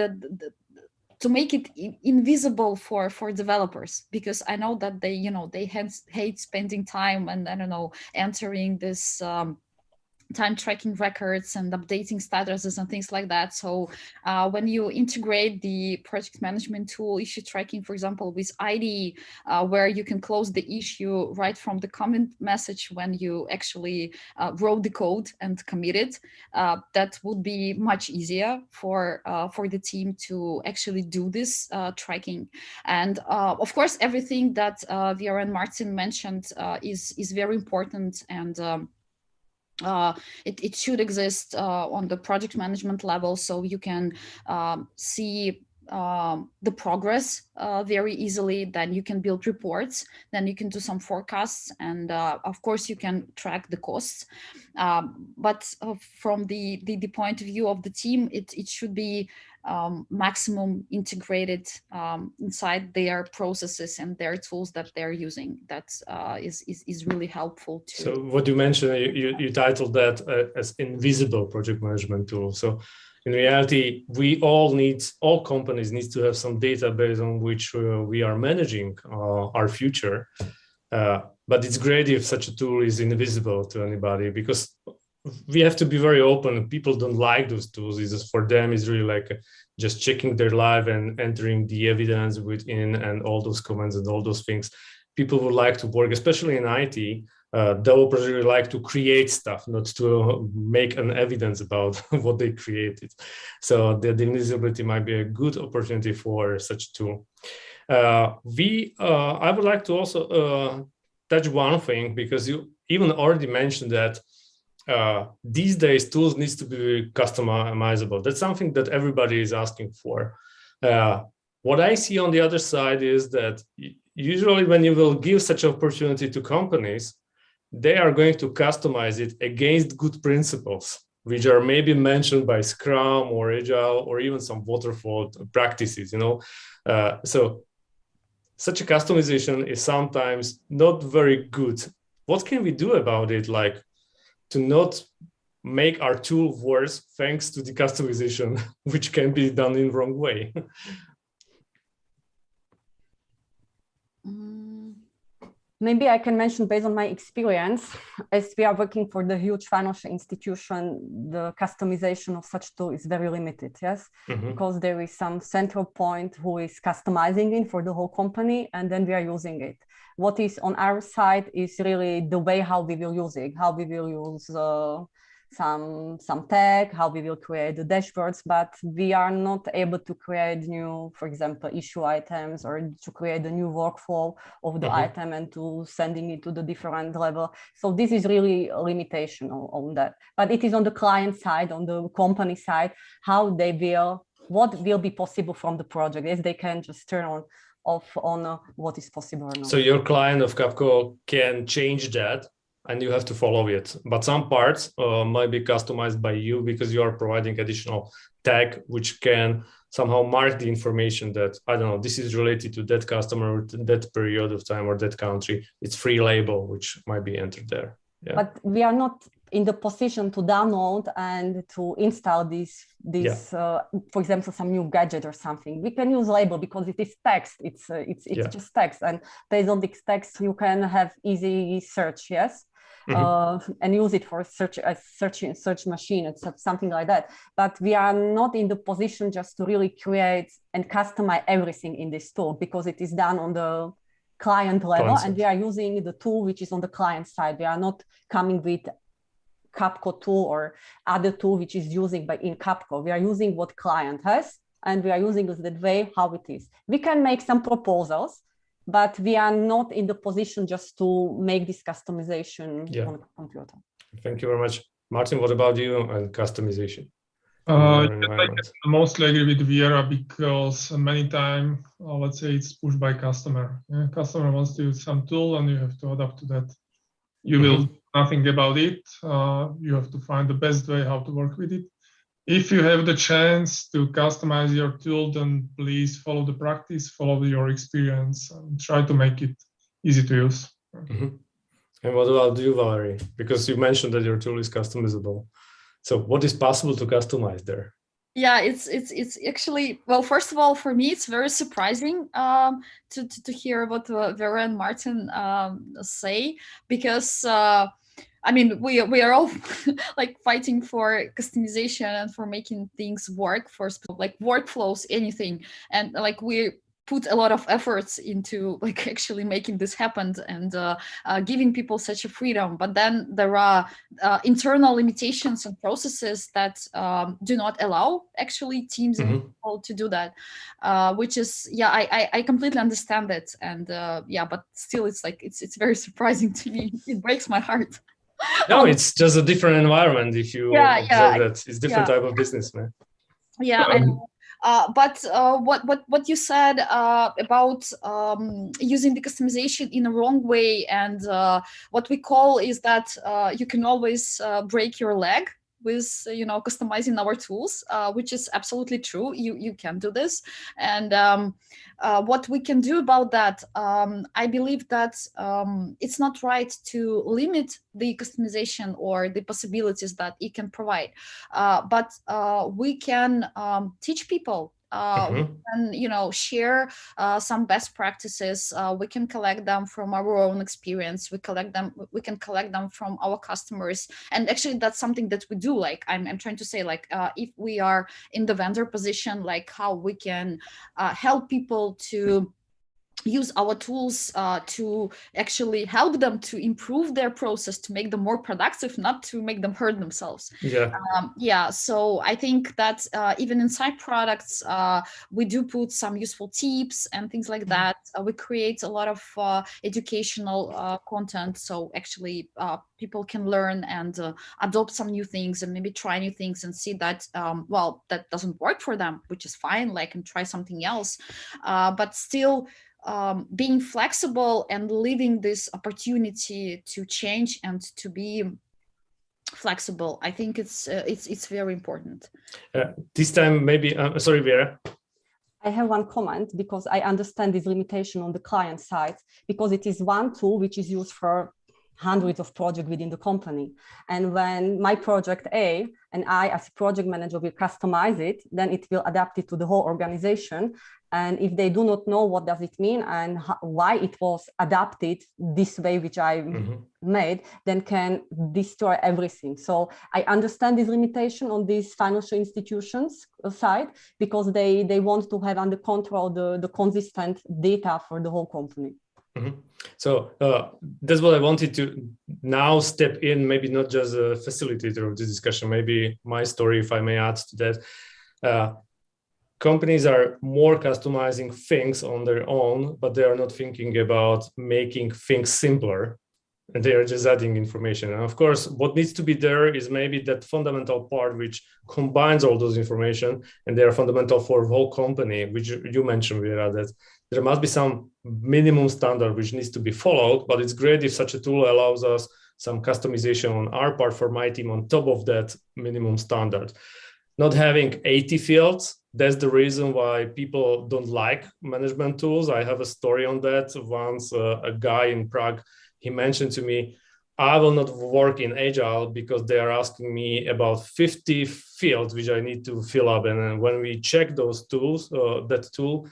to make it invisible for developers, because I know that they hate spending time and, I don't know, entering this time tracking records and updating statuses and things like that. So when you integrate the project management tool issue tracking, for example, with ID, where you can close the issue right from the comment message when you actually wrote the code and commit it, that would be much easier for the team to actually do this tracking. And of course, everything that Viera and Martin mentioned is very important, and it should exist on the project management level, so you can see the progress very easily. Then you can build reports, then you can do some forecasts, and of course you can track the costs. But from the point of view of the team, it should be maximum integrated inside their processes and their tools that they're using. That is really helpful too. So what you mentioned, you titled that as invisible project management tool. So in reality, all companies need to have some database on which we are managing our future. But it's great if such a tool is invisible to anybody, because we have to be very open. People don't like those tools. It's just, for them, it's really like just checking their live and entering the evidence within and all those comments and all those things. People would like to work, especially in IT. Developers really like to create stuff, not to make an evidence about what they created. So the invisibility might be a good opportunity for such a tool. I would like to also touch one thing, because you even already mentioned that these days tools needs to be customizable. That's something that everybody is asking for. What I see on the other side is that usually when you will give such an opportunity to companies, they are going to customize it against good principles, which are maybe mentioned by Scrum or Agile or even some waterfall practices, So such a customization is sometimes not very good. What can we do about it? Like, to not make our tool worse thanks to the customization, which can be done in the wrong way. Maybe I can mention, based on my experience, as we are working for the huge financial institution, the customization of such tool is very limited, yes? Because there is some central point who is customizing it for the whole company, and then we are using it. What is on our side is really the way how we will use it, how we will use some tag, how we will create the dashboards, but we are not able to create new, for example, issue items, or to create a new workflow of the item and to sending it to the different level. So this is really a limitation on that. But it is on the client side, on the company side, what will be possible from the project, if they can just turn off on what is possible or not. So your client of Capco can change that, and you have to follow it. But some parts might be customized by you, because you are providing additional tag, which can somehow mark the information that, I don't know, this is related to that customer, that period of time, or that country. It's free label, which might be entered there. Yeah. But we are not in the position to download and to install for example, some new gadget or something. We can use label because it is text. It's just text, and based on this text, you can have easy search, yes, and use it for search machine, it's something like that. But we are not in the position just to really create and customize everything in this tool, because it is done on the client level, and we are using the tool which is on the client side. We are not coming with Capco tool or other tool which is using in Capco. We are using what client has, and we are using it that way how it is. We can make some proposals, but we are not in the position just to make this customization on a computer. Thank you very much. Martin, what about you and customization? I mostly agree with Viera, because many times, let's say, it's pushed by customer. Customer wants to use some tool, and you have to adapt to that. You will do nothing about it. You have to find the best way how to work with it. If you have the chance to customize your tool, then please follow the practice, follow your experience, and try to make it easy to use. And what about you, Valerie? Because you mentioned that your tool is customizable. So what is possible to customize there? Yeah, it's actually, well, first of all, for me, it's very surprising to hear what Vera and Martin say, because I mean, we are all like fighting for customization and for making things work for like workflows, anything, and like we put a lot of efforts into like actually making this happen and giving people such a freedom. But then there are internal limitations and processes that do not allow actually teams and people to do that, which is, yeah, I completely understand it. And yeah, but still it's like, it's very surprising to me. It breaks my heart. No, it's just a different environment. If you observe that, it's different type of business, man. Yeah, I know. But what you said about using the customization in a wrong way, and what we call is that you can always break your leg with customizing our tools, which is absolutely true. You can do this, and what we can do about that, I believe that it's not right to limit the customization or the possibilities that it can provide, but we can teach people. We can, share some best practices. We can collect them from our own experience. We can collect them from our customers. And actually, that's something that we do. Like I'm trying to say, like if we are in the vendor position, like how we can help people to use our tools to actually help them to improve their process, to make them more productive, not to make them hurt themselves. Yeah. So I think that even inside products, we do put some useful tips and things like that. We create a lot of educational content. So actually people can learn and adopt some new things and maybe try new things and see that, well, that doesn't work for them, which is fine, like, and try something else. But still, being flexible and leaving this opportunity to change and to be flexible, I think it's very important. This time, maybe, sorry, Viera. I have one comment, because I understand this limitation on the client side, because it is one tool which is used for hundreds of projects within the company. And when my project A and I as a project manager will customize it, then it will adapt it to the whole organization. And if they do not know what does it mean and why it was adapted this way, which I made, then can destroy everything. So I understand this limitation on these financial institutions side, because they want to have under control the consistent data for the whole company. So that's what I wanted to now step in, maybe not just a facilitator of this discussion, maybe my story, if I may add to that. Companies are more customizing things on their own, but they are not thinking about making things simpler, and they are just adding information. And of course, what needs to be there is maybe that fundamental part which combines all those information, and they are fundamental for the whole company, which you mentioned, Viera, that there must be some minimum standard which needs to be followed. But it's great if such a tool allows us some customization on our part for my team on top of that minimum standard. Not having 80 fields, that's the reason why people don't like management tools. I have a story on that. Once a guy in Prague, he mentioned to me, I will not work in Agile because they are asking me about 50 fields which I need to fill up. And when we check those tools, that tool,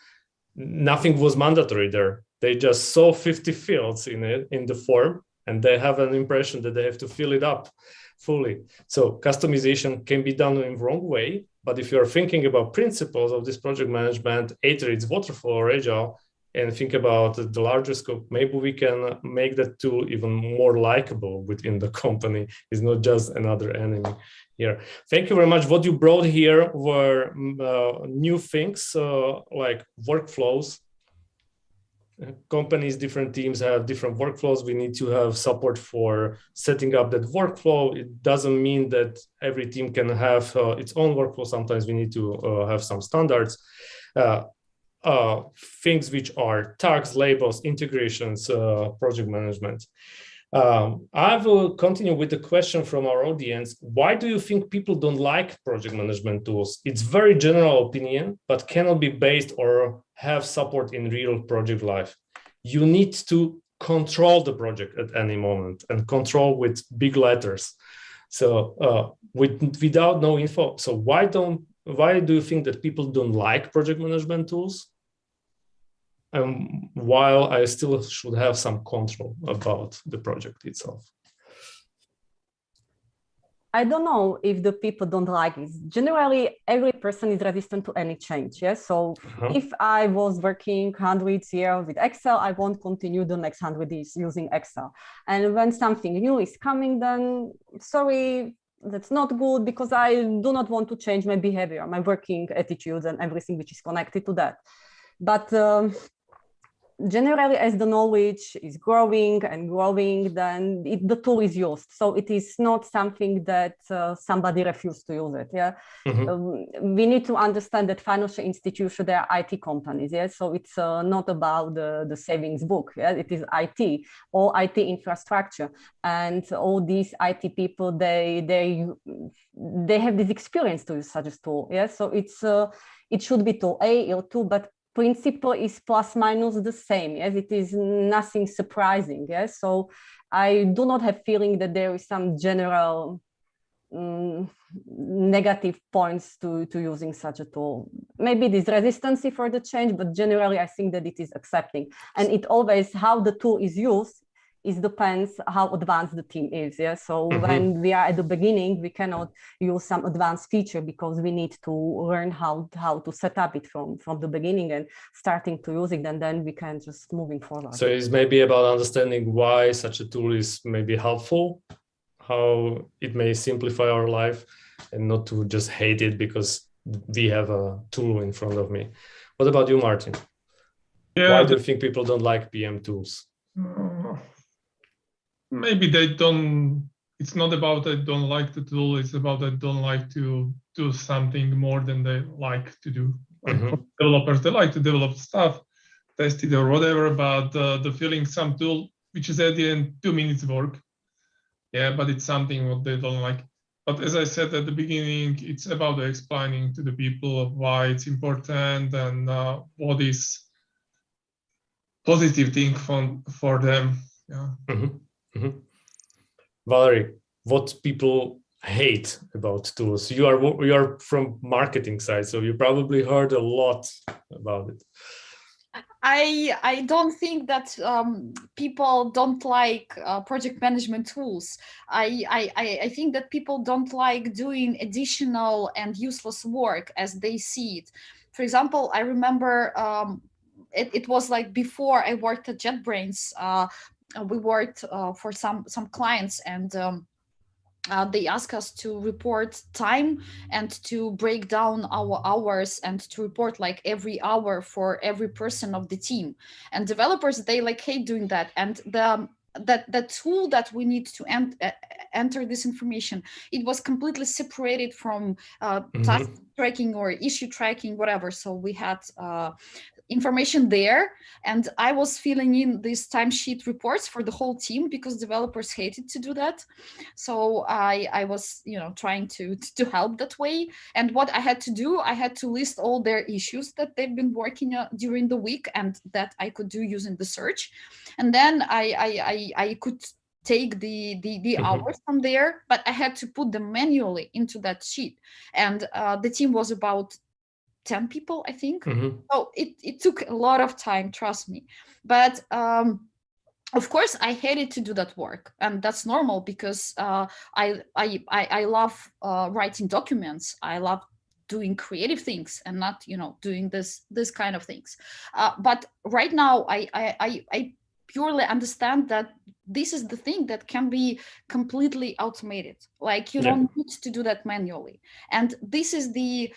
nothing was mandatory there. They just saw 50 fields in the form, and they have an impression that they have to fill it up fully. So customization can be done in the wrong way. But if you're thinking about principles of this project management, either it's waterfall or Agile, and think about the larger scope, maybe we can make that tool even more likable within the company. It's not just another enemy here. Thank you very much. What you brought here were new things like workflows. Companies, different teams have different workflows. We need to have support for setting up that workflow. It doesn't mean that every team can have its own workflow. Sometimes we need to have some standards. Things which are tags, labels, integrations, project management. I will continue with the question from our audience. Why do you think people don't like project management tools? It's very general opinion, but cannot be based or have support in real project life. You need to control the project at any moment, and control with big letters. So without no info. So why do you think that people don't like project management tools? While I still should have some control about the project itself. I don't know if the people don't like it. Generally, every person is resistant to any change. Yes. So if I was working hundreds years with Excel, I won't continue the next 100 years using Excel. And when something new is coming, then sorry, that's not good, because I do not want to change my behavior, my working attitudes, and everything which is connected to that. But generally, as the knowledge is growing and growing, then the tool is used. So it is not something that somebody refused to use it. Yeah, we need to understand that financial institutions, they are IT companies. Yeah, so it's not about the savings book. Yeah, it is IT, all IT infrastructure, and all these IT people, they have this experience to use such a tool. Yeah, so it should be tool A or tool, but principle is plus minus the same. Yes, it is nothing surprising. Yes, so I do not have feeling that there is some general negative points to using such a tool. Maybe this resistance for the change, but generally I think that it is accepting. And it always, how the tool is used, it depends how advanced the team is. Yeah. So when we are at the beginning, we cannot use some advanced feature because we need to learn how to set up it from the beginning and starting to use it, and then we can just moving forward. So it's maybe about understanding why such a tool is maybe helpful, how it may simplify our life, and not to just hate it because we have a tool in front of me. What about you, Martin? Yeah, why do you think people don't like PM tools? Maybe they don't, it's not about they don't like the tool, it's about they don't like to do something more than they like to do. Like for developers, they like to develop stuff, test it or whatever, but the feeling some tool, which is at the end 2 minutes work, yeah, but it's something what they don't like. But as I said at the beginning, it's about explaining to the people why it's important and what is positive thing for them. Yeah. Valerie, what people hate about tools? You are from marketing side, so you probably heard a lot about it. I don't think that people don't like project management tools. I think that people don't like doing additional and useless work as they see it. For example, I remember it was like before I worked at JetBrains. We worked for some clients, and they ask us to report time and to break down our hours and to report like every hour for every person of the team. And developers, they like hate doing that. And the tool that we need to enter this information, it was completely separated from task tracking or issue tracking, whatever. So we had information there, and I was filling in these timesheet reports for the whole team because developers hated to do that. So I was, trying to help that way. And what I had to do, I had to list all their issues that they've been working during the week and that I could do using the search. And then I could take the hours from there, but I had to put them manually into that sheet. And the team was about 10 people, I think. So it took a lot of time, trust me. But of course, I hated to do that work, and that's normal because I love writing documents. I love doing creative things and not, doing this kind of things. But right now, I purely understand that this is the thing that can be completely automated. Like you don't need to do that manually. And this is the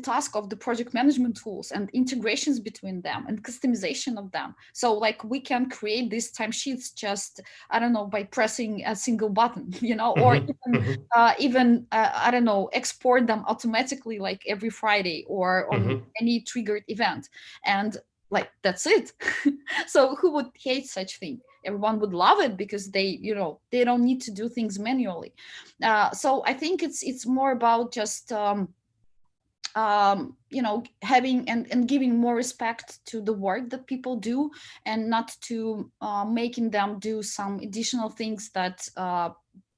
task of the project management tools and integrations between them and customization of them. So like we can create these timesheets just, I don't know, by pressing a single button, or even I don't know, export them automatically like every Friday or on any triggered event. And like that's it. So who would hate such thing? Everyone would love it because they don't need to do things manually. So I think it's more about just having and giving more respect to the work that people do, and not to making them do some additional things that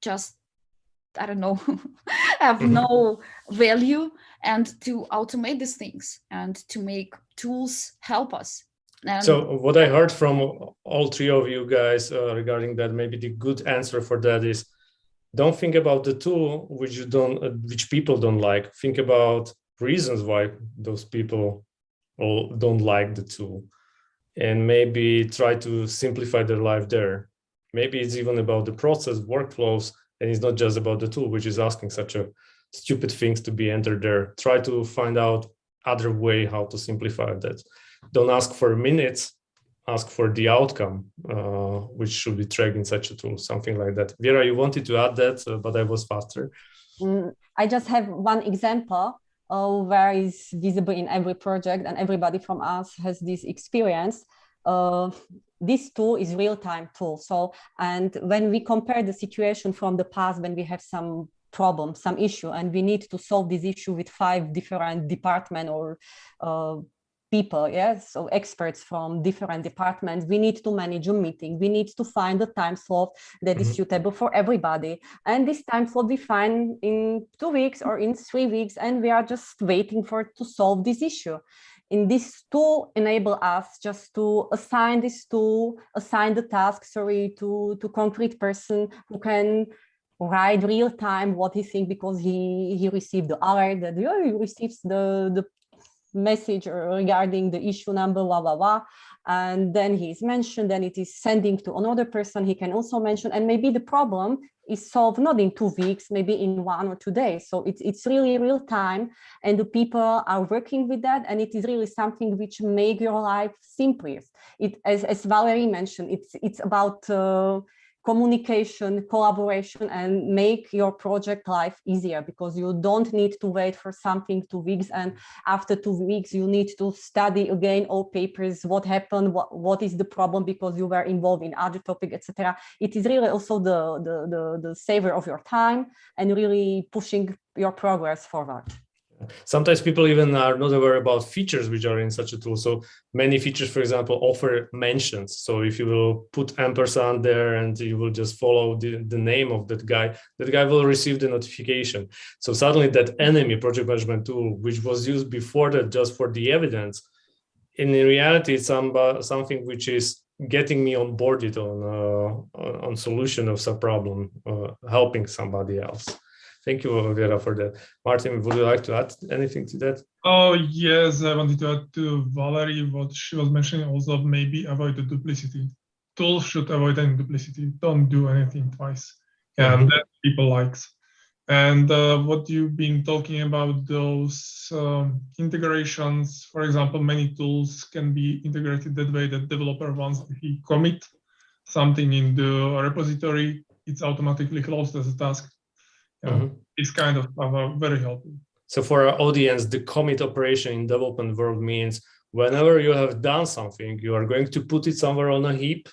just, I don't know, have no value, and to automate these things and to make tools help us. And so what I heard from all three of you guys regarding that, maybe the good answer for that is, don't think about the tool which people don't like. Think about reasons why those people don't like the tool, and maybe try to simplify their life there. Maybe it's even about the process, workflows, and it's not just about the tool, which is asking such a stupid things to be entered there. Try to find out other way how to simplify that. Don't ask for minutes, ask for the outcome, which should be tracked in such a tool, something like that. Viera, you wanted to add that, but I was faster. I just have one example where it's visible in every project, and everybody from us has this experience. This tool is real-time tool. So, and when we compare the situation from the past, when we have some problem, some issue, and we need to solve this issue with 5 different departments or people, yes, so experts from different departments, we need to manage a meeting. We need to find a time slot that is suitable for everybody. And this time slot we find in 2 weeks or in 3 weeks, and we are just waiting to solve this issue. In this tool enable us just to assign the task, to concrete person who can write real time what he thinks, because he received the alert that he receives the message regarding the issue number, blah, blah, blah. And then he is mentioned, then it is sending to another person. He can also mention, and maybe the problem is solved not in 2 weeks, maybe in 1 or 2 days. So it's really real time, and the people are working with that, and it is really something which make your life simpler. As Valerie mentioned, it's about communication, collaboration, and make your project life easier, because you don't need to wait for something 2 weeks, and after 2 weeks you need to study again all papers, what happened, what is the problem, because you were involved in other topic, etc. It is really also the saver of your time and really pushing your progress forward. Sometimes people even are not aware about features which are in such a tool. So many features, for example, offer mentions. So if you will put ampersand there and you will just follow the name of that guy will receive the notification. So suddenly that enemy project management tool, which was used before that just for the evidence, in reality, it's something which is getting me onboarded on solution of some problem, helping somebody else. Thank you, Viera, for that. Martin, would you like to add anything to that? Oh, yes, I wanted to add to Valerie what she was mentioning, also maybe avoid the duplicity. Tools should avoid any duplicity. Don't do anything twice. And that people likes. And what you've been talking about, those integrations, for example, many tools can be integrated that way that developer, once he commit something in the repository, it's automatically closed as a task. It's kind of very helpful. So for our audience, the commit operation in development world means whenever you have done something, you are going to put it somewhere on a heap.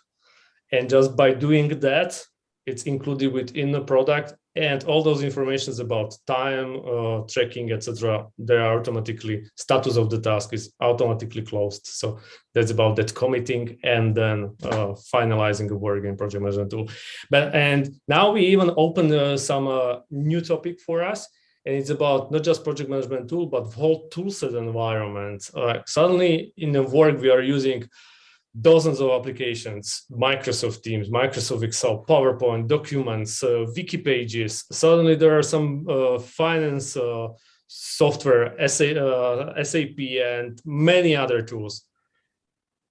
And just by doing that, it's included within the product, and all those informations about time, tracking, etc. They are automatically, status of the task is automatically closed. So that's about that committing and then finalizing the work in project management tool. And now we even open some new topic for us. And it's about not just project management tool, but whole toolset environment. Suddenly in the work, we are using dozens of applications, Microsoft Teams, Microsoft Excel, PowerPoint, documents, wiki pages. Suddenly there are some finance software, SAP, and many other tools.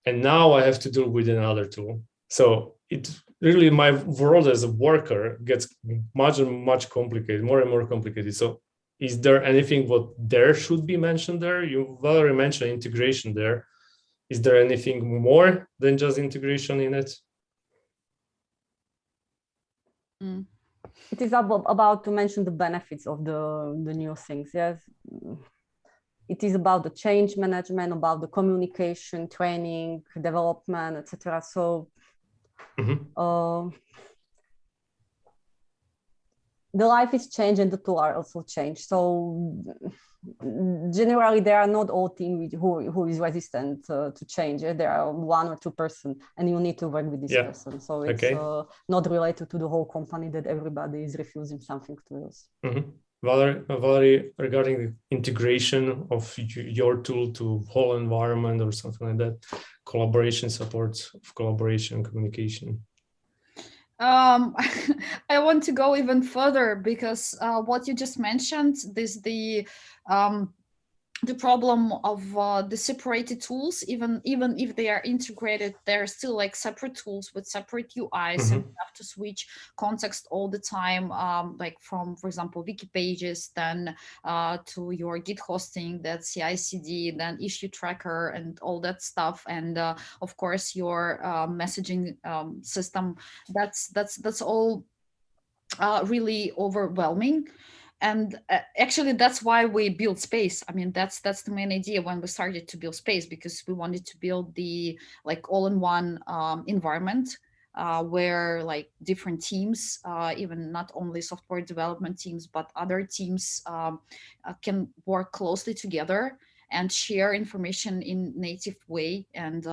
And now I have to deal with another tool. So it really, my world as a worker gets much and much complicated, more and more complicated. So is there anything what there should be mentioned there? You already mentioned integration there. Is there anything more than just integration in it? It is about to mention the benefits of the new things. Yes, it is about the change management, about the communication, training, development, etc. So the life is changed and the tool are also changed. So generally there are not all team who is resistant to change. There are 1 or 2 person, and you need to work with this person. So it's not related to the whole company that everybody is refusing something to use. Valerie, regarding the integration of your tool to whole environment or something like that, collaboration support of collaboration communication. I want to go even further because what you just mentioned, the problem of the separated tools, even if they are integrated, they're still like separate tools with separate UIs, and you have to switch context all the time, like from, for example, wiki pages, then to your Git hosting, that CI/CD, then issue tracker, and all that stuff, and of course your messaging system. That's all really overwhelming. And actually, that's why we build Space. I mean, that's the main idea when we started to build Space, because we wanted to build the like all-in-one environment where like different teams, even not only software development teams, but other teams can work closely together and share information in native way. And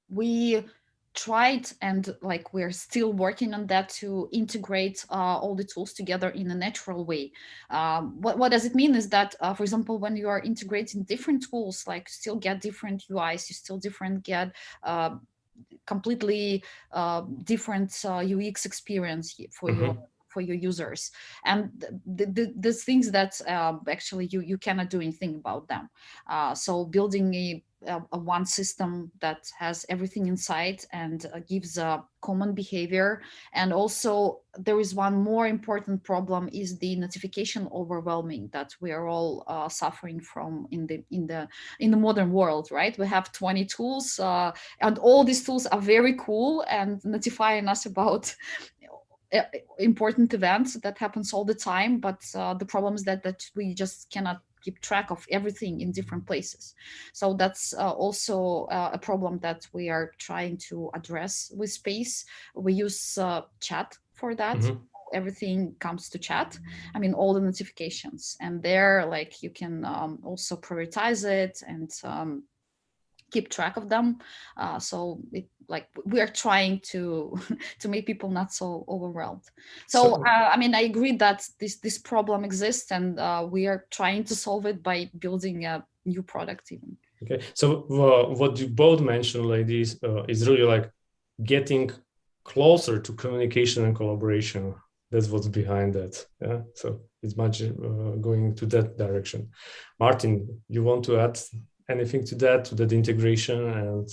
we tried, and like we're still working on that, to integrate all the tools together in a natural way. What does it mean is that, for example, when you are integrating different tools, like still get different UIs, you still get completely different UX experience for your users, and the things that actually you cannot do anything about them. So building a one system that has everything inside and gives a common behavior. And also there is one more important problem, is the notification overwhelming that we are all suffering from in the modern world, right? We have 20 tools and all these tools are very cool and notifying us about important events that happens all the time, but the problem is that we just cannot keep track of everything in different places. So that's also a problem that we are trying to address with Space. We use chat for that. Everything comes to chat. I mean, all the notifications, and there, like, you can also prioritize it and keep track of them. So it, like, we are trying to make people not so overwhelmed. So I mean, I agree that this problem exists, and we are trying to solve it by building a new product even. Okay, so what you both mentioned, ladies, is really like getting closer to communication and collaboration. That's what's behind that. Yeah, so it's much going to that direction. Martin, you want to add anything to that integration and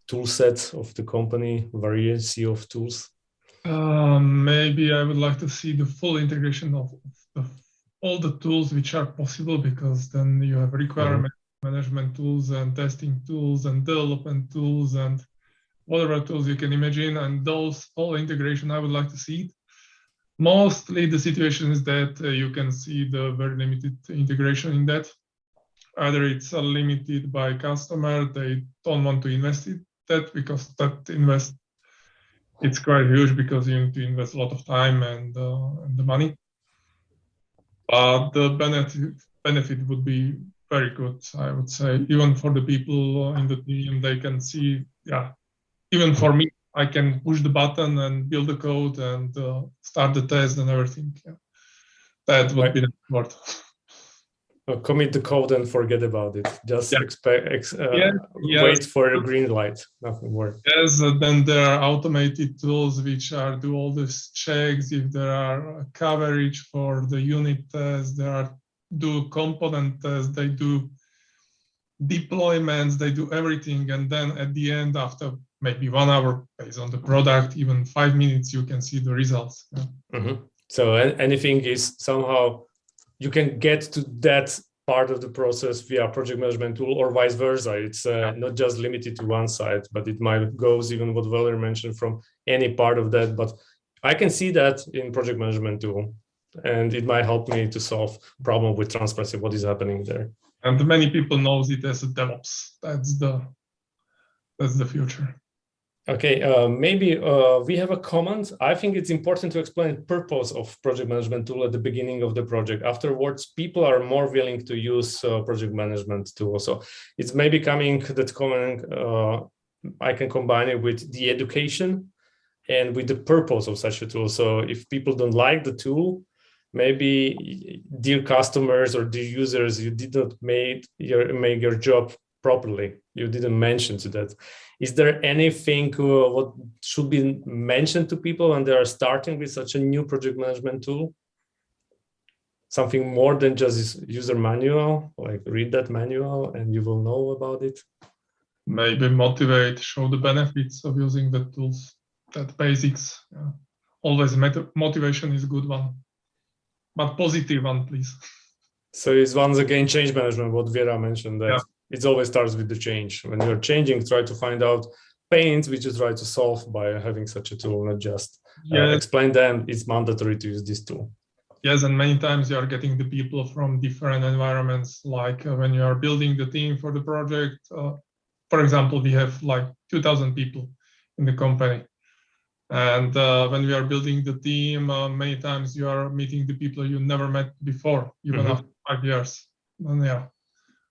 tool set of the company, variety of tools? Maybe I would like to see the full integration of all the tools which are possible, because then you have requirement management tools and testing tools and development tools and whatever tools you can imagine, and those all integration, I would like to see it. Mostly the situation is that you can see the very limited integration in that. Either it's limited by customer, they don't want to invest in that, because that invest, it's quite huge, because you need to invest a lot of time and the money. But the benefit would be very good, I would say. Even for the people in the team, they can see, yeah, even for me, I can push the button and build the code and start the test and everything. Yeah. That would be the important. Commit the code and forget about it. Just wait for a green light. Nothing more. Yes, then there are automated tools which do all these checks. If there are coverage for the unit tests, do component tests, they do deployments, they do everything. And then at the end, after maybe 1 hour, based on the product, even 5 minutes, you can see the results. Yeah. So anything is somehow, you can get to that part of the process via project management tool, or vice versa. It's not just limited to one side, but it might goes even what Valerie mentioned from any part of that. But I can see that in project management tool, and it might help me to solve problem with transparency, what is happening there. And many people knows it as a DevOps. That's the future. Okay, maybe we have a comment. I think it's important to explain the purpose of project management tool at the beginning of the project. Afterwards, people are more willing to use project management tool. So it's maybe coming that comment. I can combine it with the education and with the purpose of such a tool. So if people don't like the tool, maybe dear customers or dear users, you did not make your job properly. You didn't mention to that. Is there anything what should be mentioned to people when they are starting with such a new project management tool? Something more than just user manual, like read that manual and you will know about it? Maybe motivate, show the benefits of using the tools, that basics. Yeah. Always motivation is a good one, but positive one, please. So it's once again change management, what Viera mentioned, that it always starts with the change. When you're changing, try to find out pains which you try to solve by having such a tool, not just explain them. It's mandatory to use this tool. Yes, and many times you are getting the people from different environments, like when you are building the team for the project. For example, we have like 2,000 people in the company. And when we are building the team, many times you are meeting the people you never met before, even after 5 years. And yeah,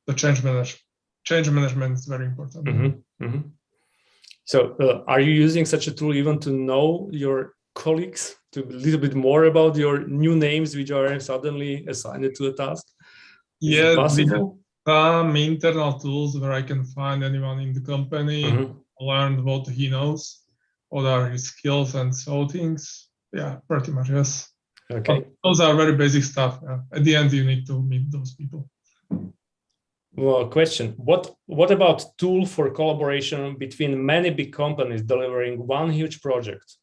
the change management is very important. So are you using such a tool even to know your colleagues, to a little bit more about your new names which are suddenly assigned to a task? Is it possible? Some internal tools where I can find anyone in the company, learn what he knows, what are his skills and so things. Yeah, pretty much, yes. Okay. But those are very basic stuff. At the end, you need to meet those people. Well, question, what about tool for collaboration between many big companies delivering one huge project,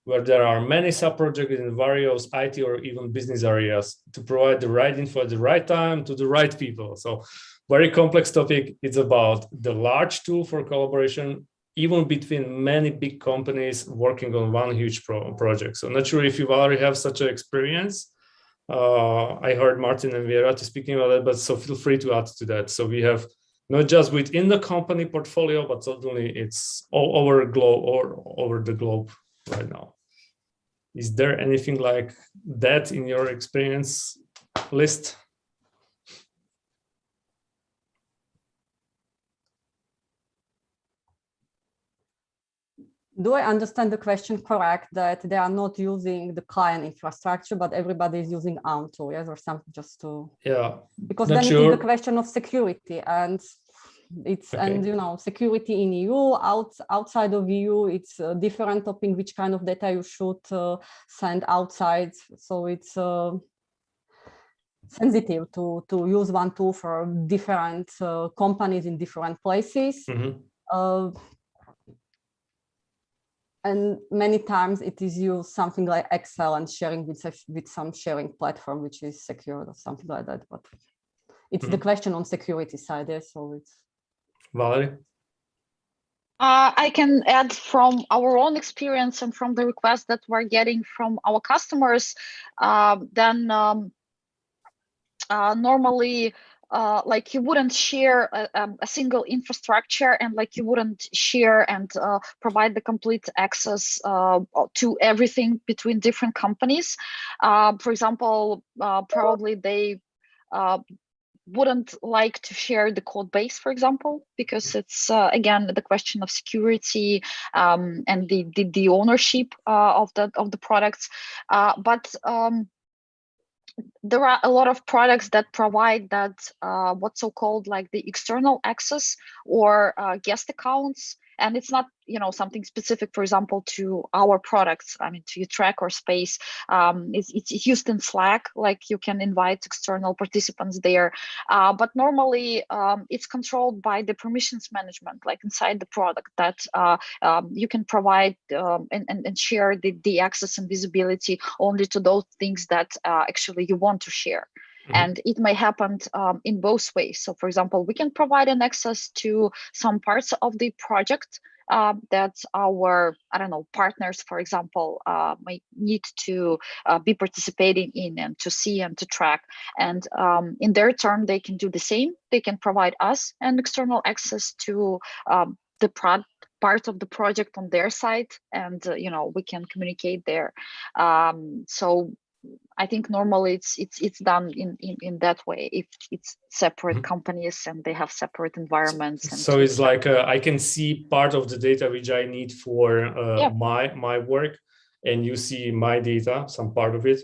where there are many sub-projects in various IT or even business areas to provide the right info at the right time to the right people? So very complex topic. It's about the large tool for collaboration, even between many big companies working on one huge project. So not sure if you, Valerie, have such an experience. I heard Martin and Viera speaking about it, but so feel free to add to that. So we have not just within the company portfolio, but certainly it's all over the globe right now. Is there anything like that in your experience list? Do I understand the question correct, that they are not using the client infrastructure, but everybody is using own tool, yes, or something, just to... Yeah. Because then it is the question of security, and it's and you know, security in EU, outside of EU, it's a different topic, which kind of data you should send outside. So it's sensitive to use one tool for different companies in different places. And many times it is used something like Excel and sharing with some sharing platform, which is secure or something like that. But it's the question on security side there. So it's... Valerie? I can add from our own experience and from the requests that we're getting from our customers, normally, like you wouldn't share a single infrastructure, and like you wouldn't share and provide the complete access to everything between different companies. For example, probably they wouldn't like to share the code base, for example, because it's again the question of security and the ownership of the products. But there are a lot of products that provide that what's so-called like the external access or guest accounts, and it's not, you know, something specific, for example, to our products. I mean, to Track or Space. It's used in Slack, like you can invite external participants there. But normally it's controlled by the permissions management, like inside the product, that you can provide and share the access and visibility only to those things that actually you want to share. And it may happen in both ways. So, for example, we can provide an access to some parts of the project that our, I don't know, partners, for example, might need to be participating in and to see and to track. And in their turn, they can do the same. They can provide us an external access to the part of the project on their side, and we can communicate there. So I think normally it's done in that way. If it's separate companies and they have separate environments. And so it's like I can see part of the data which I need for my work, and you see my data, some part of it.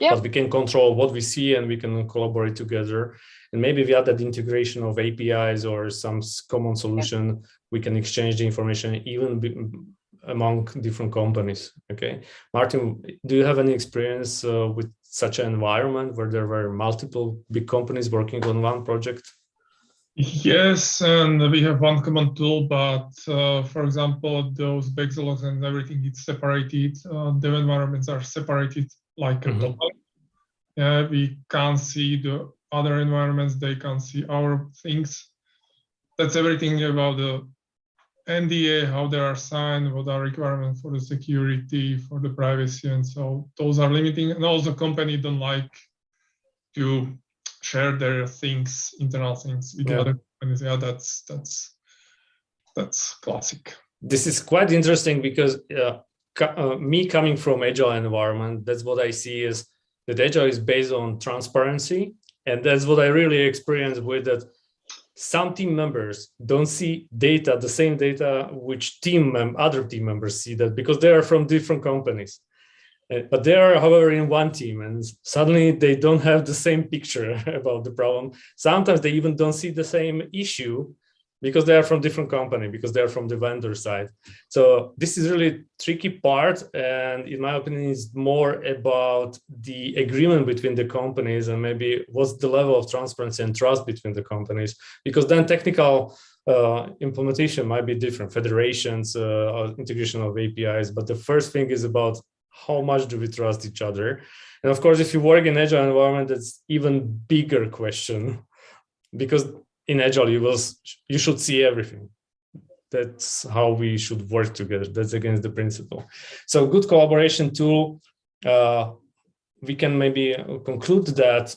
But we can control what we see, and we can collaborate together. And maybe via that integration of APIs or some common solution, we can exchange the information even among different companies. Okay, Martin, do you have any experience with such an environment where there were multiple big companies working on one project? Yes, and we have one common tool, but for example, those backlogs and everything, it's separated. The environments are separated like a total. We can't see the other environments, they can't see our things. That's everything about the NDA, how they are signed, what are requirements for the security, for the privacy, and so those are limiting. And also, company don't like to share their things, internal things with the other companies. Yeah, that's classic. This is quite interesting because me coming from agile environment, that's what I see is that agile is based on transparency, and that's what I really experience with that. Some team members don't see data, the same data which other team members see, that because they are from different companies. But they are, however, in one team, and suddenly they don't have the same picture about the problem. Sometimes they even don't see the same issue because they are from different company, because they are from the vendor side. So this is really tricky part, and in my opinion, it's more about the agreement between the companies and maybe what's the level of transparency and trust between the companies, because then technical implementation might be different, federations, integration of APIs, but the first thing is about how much do we trust each other? And of course, if you work in agile environment, that's even bigger question, because in agile you should see everything. That's how we should work together. That's against the principle. So good collaboration tool. We can maybe conclude that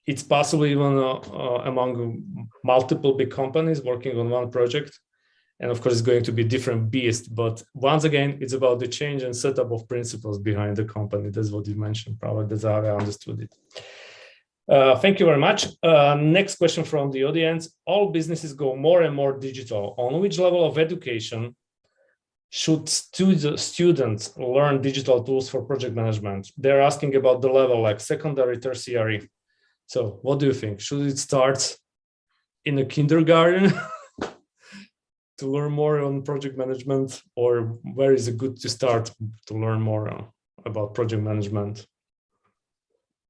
it's possible even among multiple big companies working on one project. And of course, it's going to be different beast. But once again, it's about the change and setup of principles behind the company. That's what you mentioned. Probably that's how I understood it. Thank you very much. Next question from the audience. All businesses go more and more digital. On which level of education should students learn digital tools for project management? They're asking about the level like secondary, tertiary. So what do you think? Should it start in a kindergarten to learn more on project management, or where is it good to start to learn more about project management?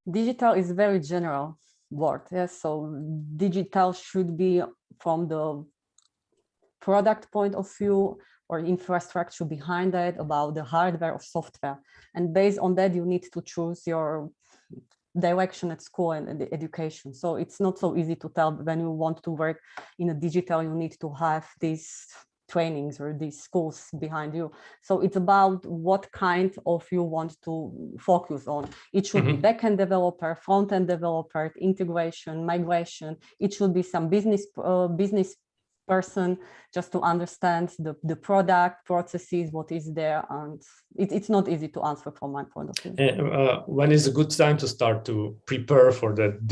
Digital is a very general word. Yes, so digital should be from the product point of view or infrastructure behind it, about the hardware or software. And based on that, you need to choose your direction at school and the education. So it's not so easy to tell when you want to work in a digital, you need to have these trainings or these schools behind you. So it's about what kind of you want to focus on. It should be backend developer, front-end developer, integration, migration. It should be some business person just to understand the product processes, what is there, and it's not easy to answer from my point of view. When is a good time to start to prepare for that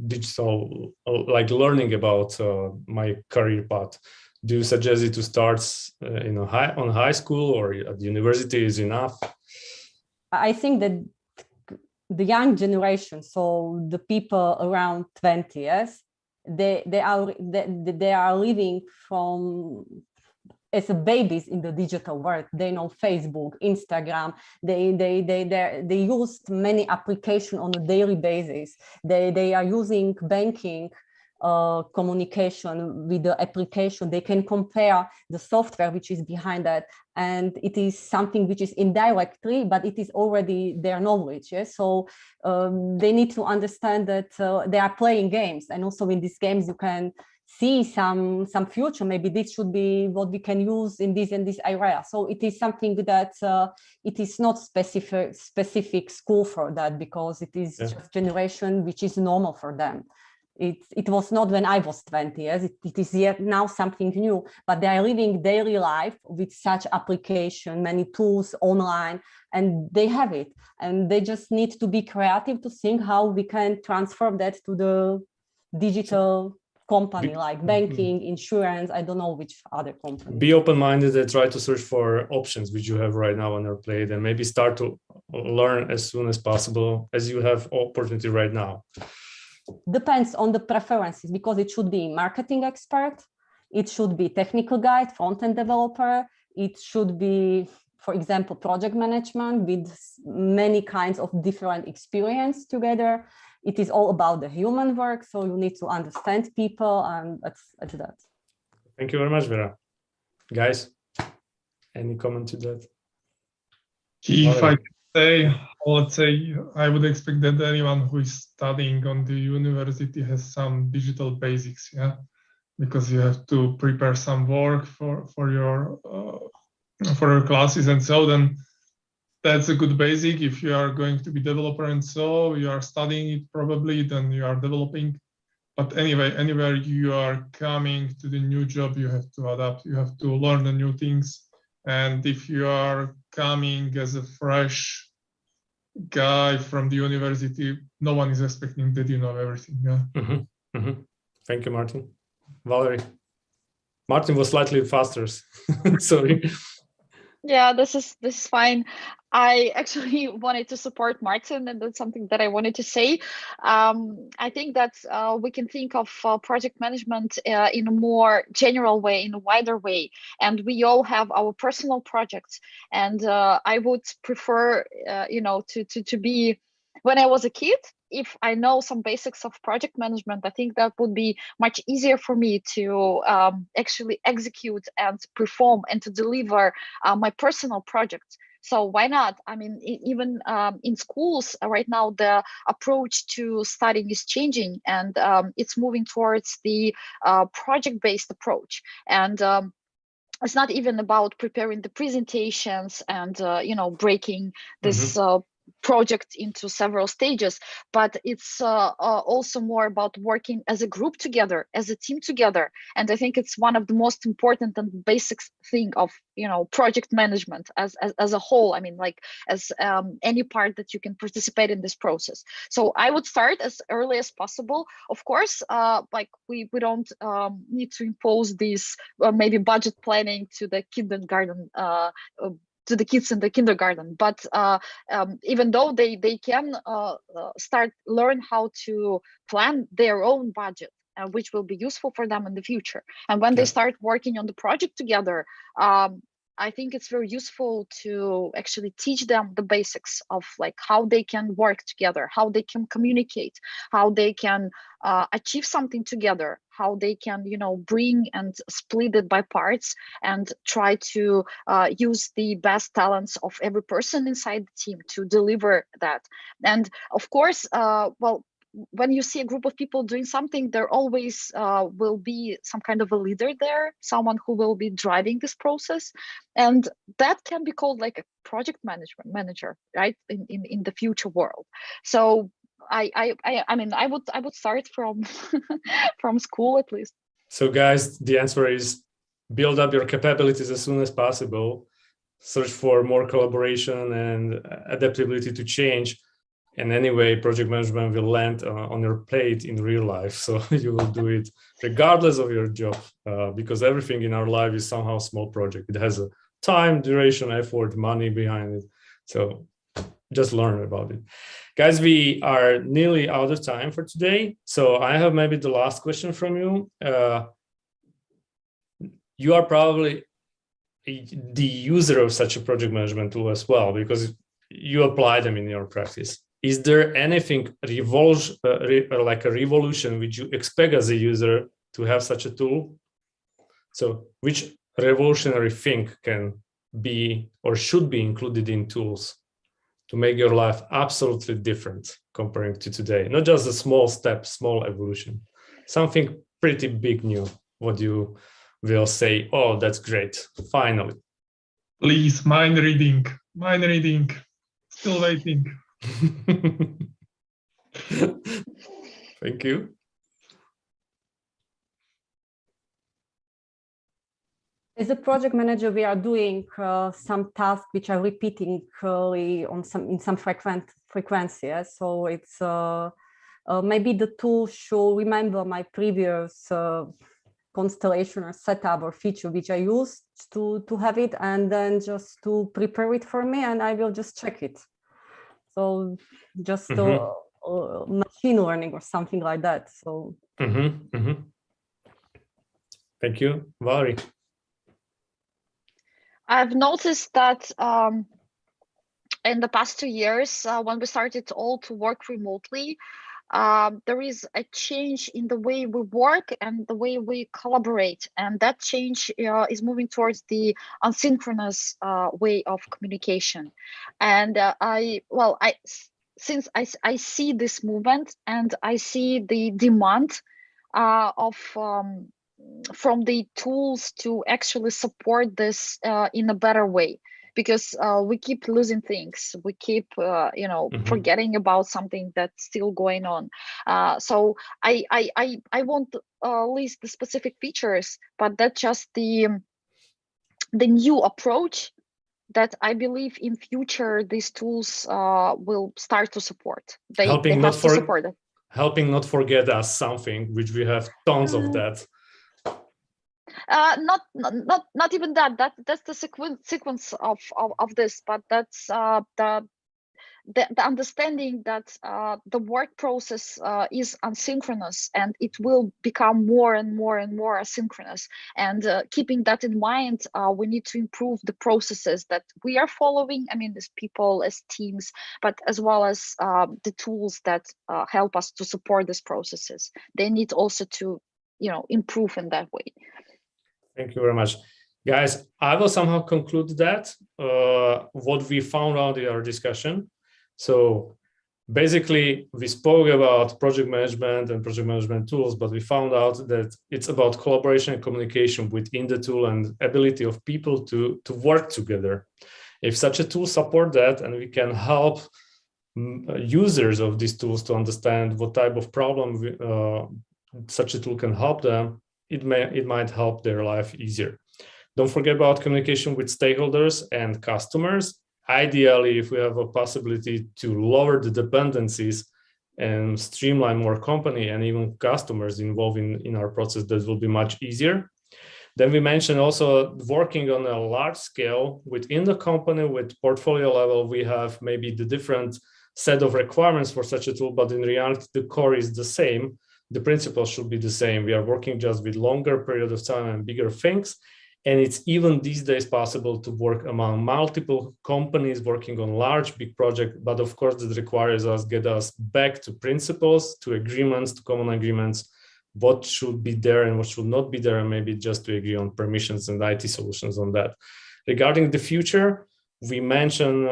digital like learning about my career path? Do you suggest it to start on high school or at university is enough? I think that the young generation, so the people around 20 years, they are living from as a babies in the digital world. They know Facebook, Instagram. They used many applications on a daily basis. They are using banking communication with the application. They can compare the software which is behind that, and it is something which is indirectly, but it is already their knowledge. Yes? So they need to understand that they are playing games, and also in these games you can see some future. Maybe this should be what we can use in this and this area. So it is something that it is not specific school for that, because it is just generation which is normal for them. It was not when I was 20 years. It is yet now something new, but they are living daily life with such application, many tools online, and they have it. And they just need to be creative to think how we can transfer that to the digital company, like banking, insurance, I don't know which other company. Be open-minded and try to search for options which you have right now on your plate, and maybe start to learn as soon as possible as you have opportunity right now. Depends on the preferences, because it should be marketing expert, it should be technical guide, front-end developer, it should be, for example, project management with many kinds of different experience together. It is all about the human work, so you need to understand people, and that's that. Thank you very much, Vera. Guys, any comment to that? If I could say, let's say, I would expect that anyone who is studying on the university has some digital basics, yeah, because you have to prepare some work for your classes, and so then that's a good basic. If you are going to be developer and so you are studying it probably, then you are developing. But anyway, anywhere you are coming to the new job, you have to adapt. You have to learn the new things. And if you are coming as a fresh guy from the university, no one is expecting that you know everything. Yeah. Thank you, Martin. Valerie. Martin was slightly faster. Sorry. Yeah, this is fine. I actually wanted to support Martin, and that's something that I wanted to say. I think that we can think of project management in a more general way, in a wider way, and we all have our personal projects. And I would prefer, to be, when I was a kid, if I know some basics of project management, I think that would be much easier for me to actually execute and perform and to deliver my personal projects. So why not? I mean, even in schools right now, the approach to studying is changing, and it's moving towards the project-based approach. And it's not even about preparing the presentations and breaking this project into several stages, but it's also more about working as a group together, as a team together. And I think it's one of the most important and basic thing of project management as a whole. I mean, like as any part that you can participate in this process. So I would start as early as possible. Of course, like we don't need to impose this maybe budget planning to the kindergarten to the kids in the kindergarten, but even though they can learn how to plan their own budget, which will be useful for them in the future. And when they start working on the project together, I think it's very useful to actually teach them the basics of like how they can work together, how they can communicate, how they can achieve something together, how they can, bring and split it by parts and try to use the best talents of every person inside the team to deliver that. And of course, when you see a group of people doing something, there always will be some kind of a leader there, someone who will be driving this process. And that can be called like a project management manager, right? In the future world. So I mean, I would start from from school at least. So guys, the answer is build up your capabilities as soon as possible, search for more collaboration and adaptability to change. And anyway, project management will land on your plate in real life. So you will do it regardless of your job, because everything in our life is somehow a small project. It has a time, duration, effort, money behind it. So just learn about it. Guys, we are nearly out of time for today. So I have maybe the last question from you. You are probably the user of such a project management tool as well, because you apply them in your practice. Is there anything like a revolution which you expect as a user to have such a tool? So which revolutionary thing can be or should be included in tools to make your life absolutely different comparing to today? Not just a small step, small evolution, something pretty big new. What you will say, oh, that's great, finally. Please, mind reading, still waiting. Thank you. As a project manager, we are doing some tasks which are repeating in some frequency. Yeah? So it's maybe the tool should remember my previous constellation or setup or feature which I used to have it, and then just to prepare it for me, and I will just check it. So just machine learning or something like that. So. Thank you, Valerie. I've noticed that in the past 2 years, when we started all to work remotely, there is a change in the way we work and the way we collaborate. And that change is moving towards the asynchronous way of communication. And since I see this movement and I see the demand from the tools to actually support this in a better way, because we keep losing things, we keep forgetting about something that's still going on. So I won't list the specific features, but that's just the new approach that I believe in future these tools will start to support. They have to support it. Helping not forget us something, which we have tons of that. Not even that. That's the sequence of this, but that's the understanding that the work process is asynchronous, and it will become more and more and more asynchronous. And keeping that in mind, we need to improve the processes that we are following. I mean, as people, as teams, but as well as the tools that help us to support these processes. They need also to, improve in that way. Thank you very much. Guys, I will somehow conclude that what we found out in our discussion. So basically, we spoke about project management and project management tools, but we found out that it's about collaboration and communication within the tool and ability of people to work together. If such a tool support that, and we can help users of these tools to understand what type of problem such a tool can help them, it might help their life easier. Don't forget about communication with stakeholders and customers. Ideally, if we have a possibility to lower the dependencies and streamline more company and even customers involved in our process, that will be much easier. Then we mentioned also working on a large scale within the company with portfolio level. We have maybe the different set of requirements for such a tool, but in reality, the core is the same. The principles should be the same. We are working just with longer period of time and bigger things. And it's even these days possible to work among multiple companies working on large, big projects. But of course, this requires us get us back to principles, to agreements, to common agreements, what should be there and what should not be there, and maybe just to agree on permissions and IT solutions on that. Regarding the future, we mentioned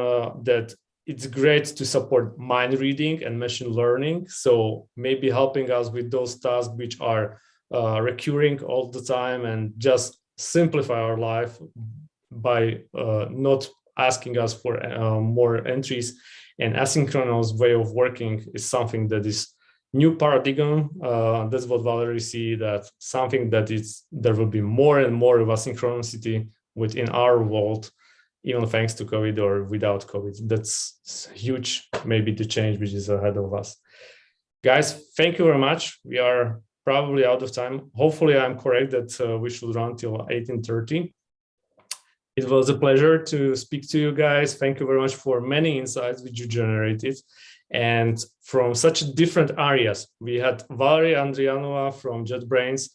that it's great to support mind reading and machine learning. So maybe helping us with those tasks which are recurring all the time and just simplify our life by not asking us for more entries. And asynchronous way of working is something that is new paradigm. That's what Valerie see, that something that there will be more and more of asynchronicity within our world, even thanks to COVID or without COVID. That's huge, maybe the change which is ahead of us. Guys, thank you very much. We are probably out of time. Hopefully I'm correct that we should run till 18:30. It was a pleasure to speak to you guys. Thank you very much for many insights which you generated. And from such different areas, we had Valerie Andrianova from JetBrains,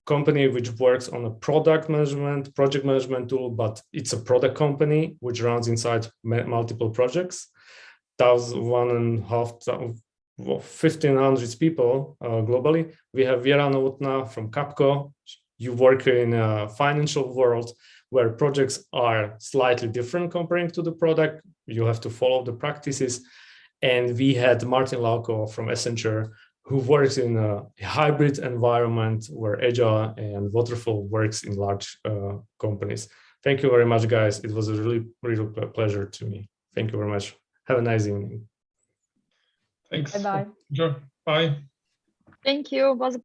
company which works on a project management tool, but it's a product company which runs inside multiple projects. 1,500 people globally. We have Viera Novotna from Capco. You work in a financial world where projects are slightly different comparing to the product. You have to follow the practices. And we had Lauko from Accenture, who works in a hybrid environment where Agile and Waterfall works in large companies. Thank you very much, guys. It was a really pleasure to me. Thank you very much. Have a nice evening. Thanks. Bye-bye. Bye. Thank you. It was a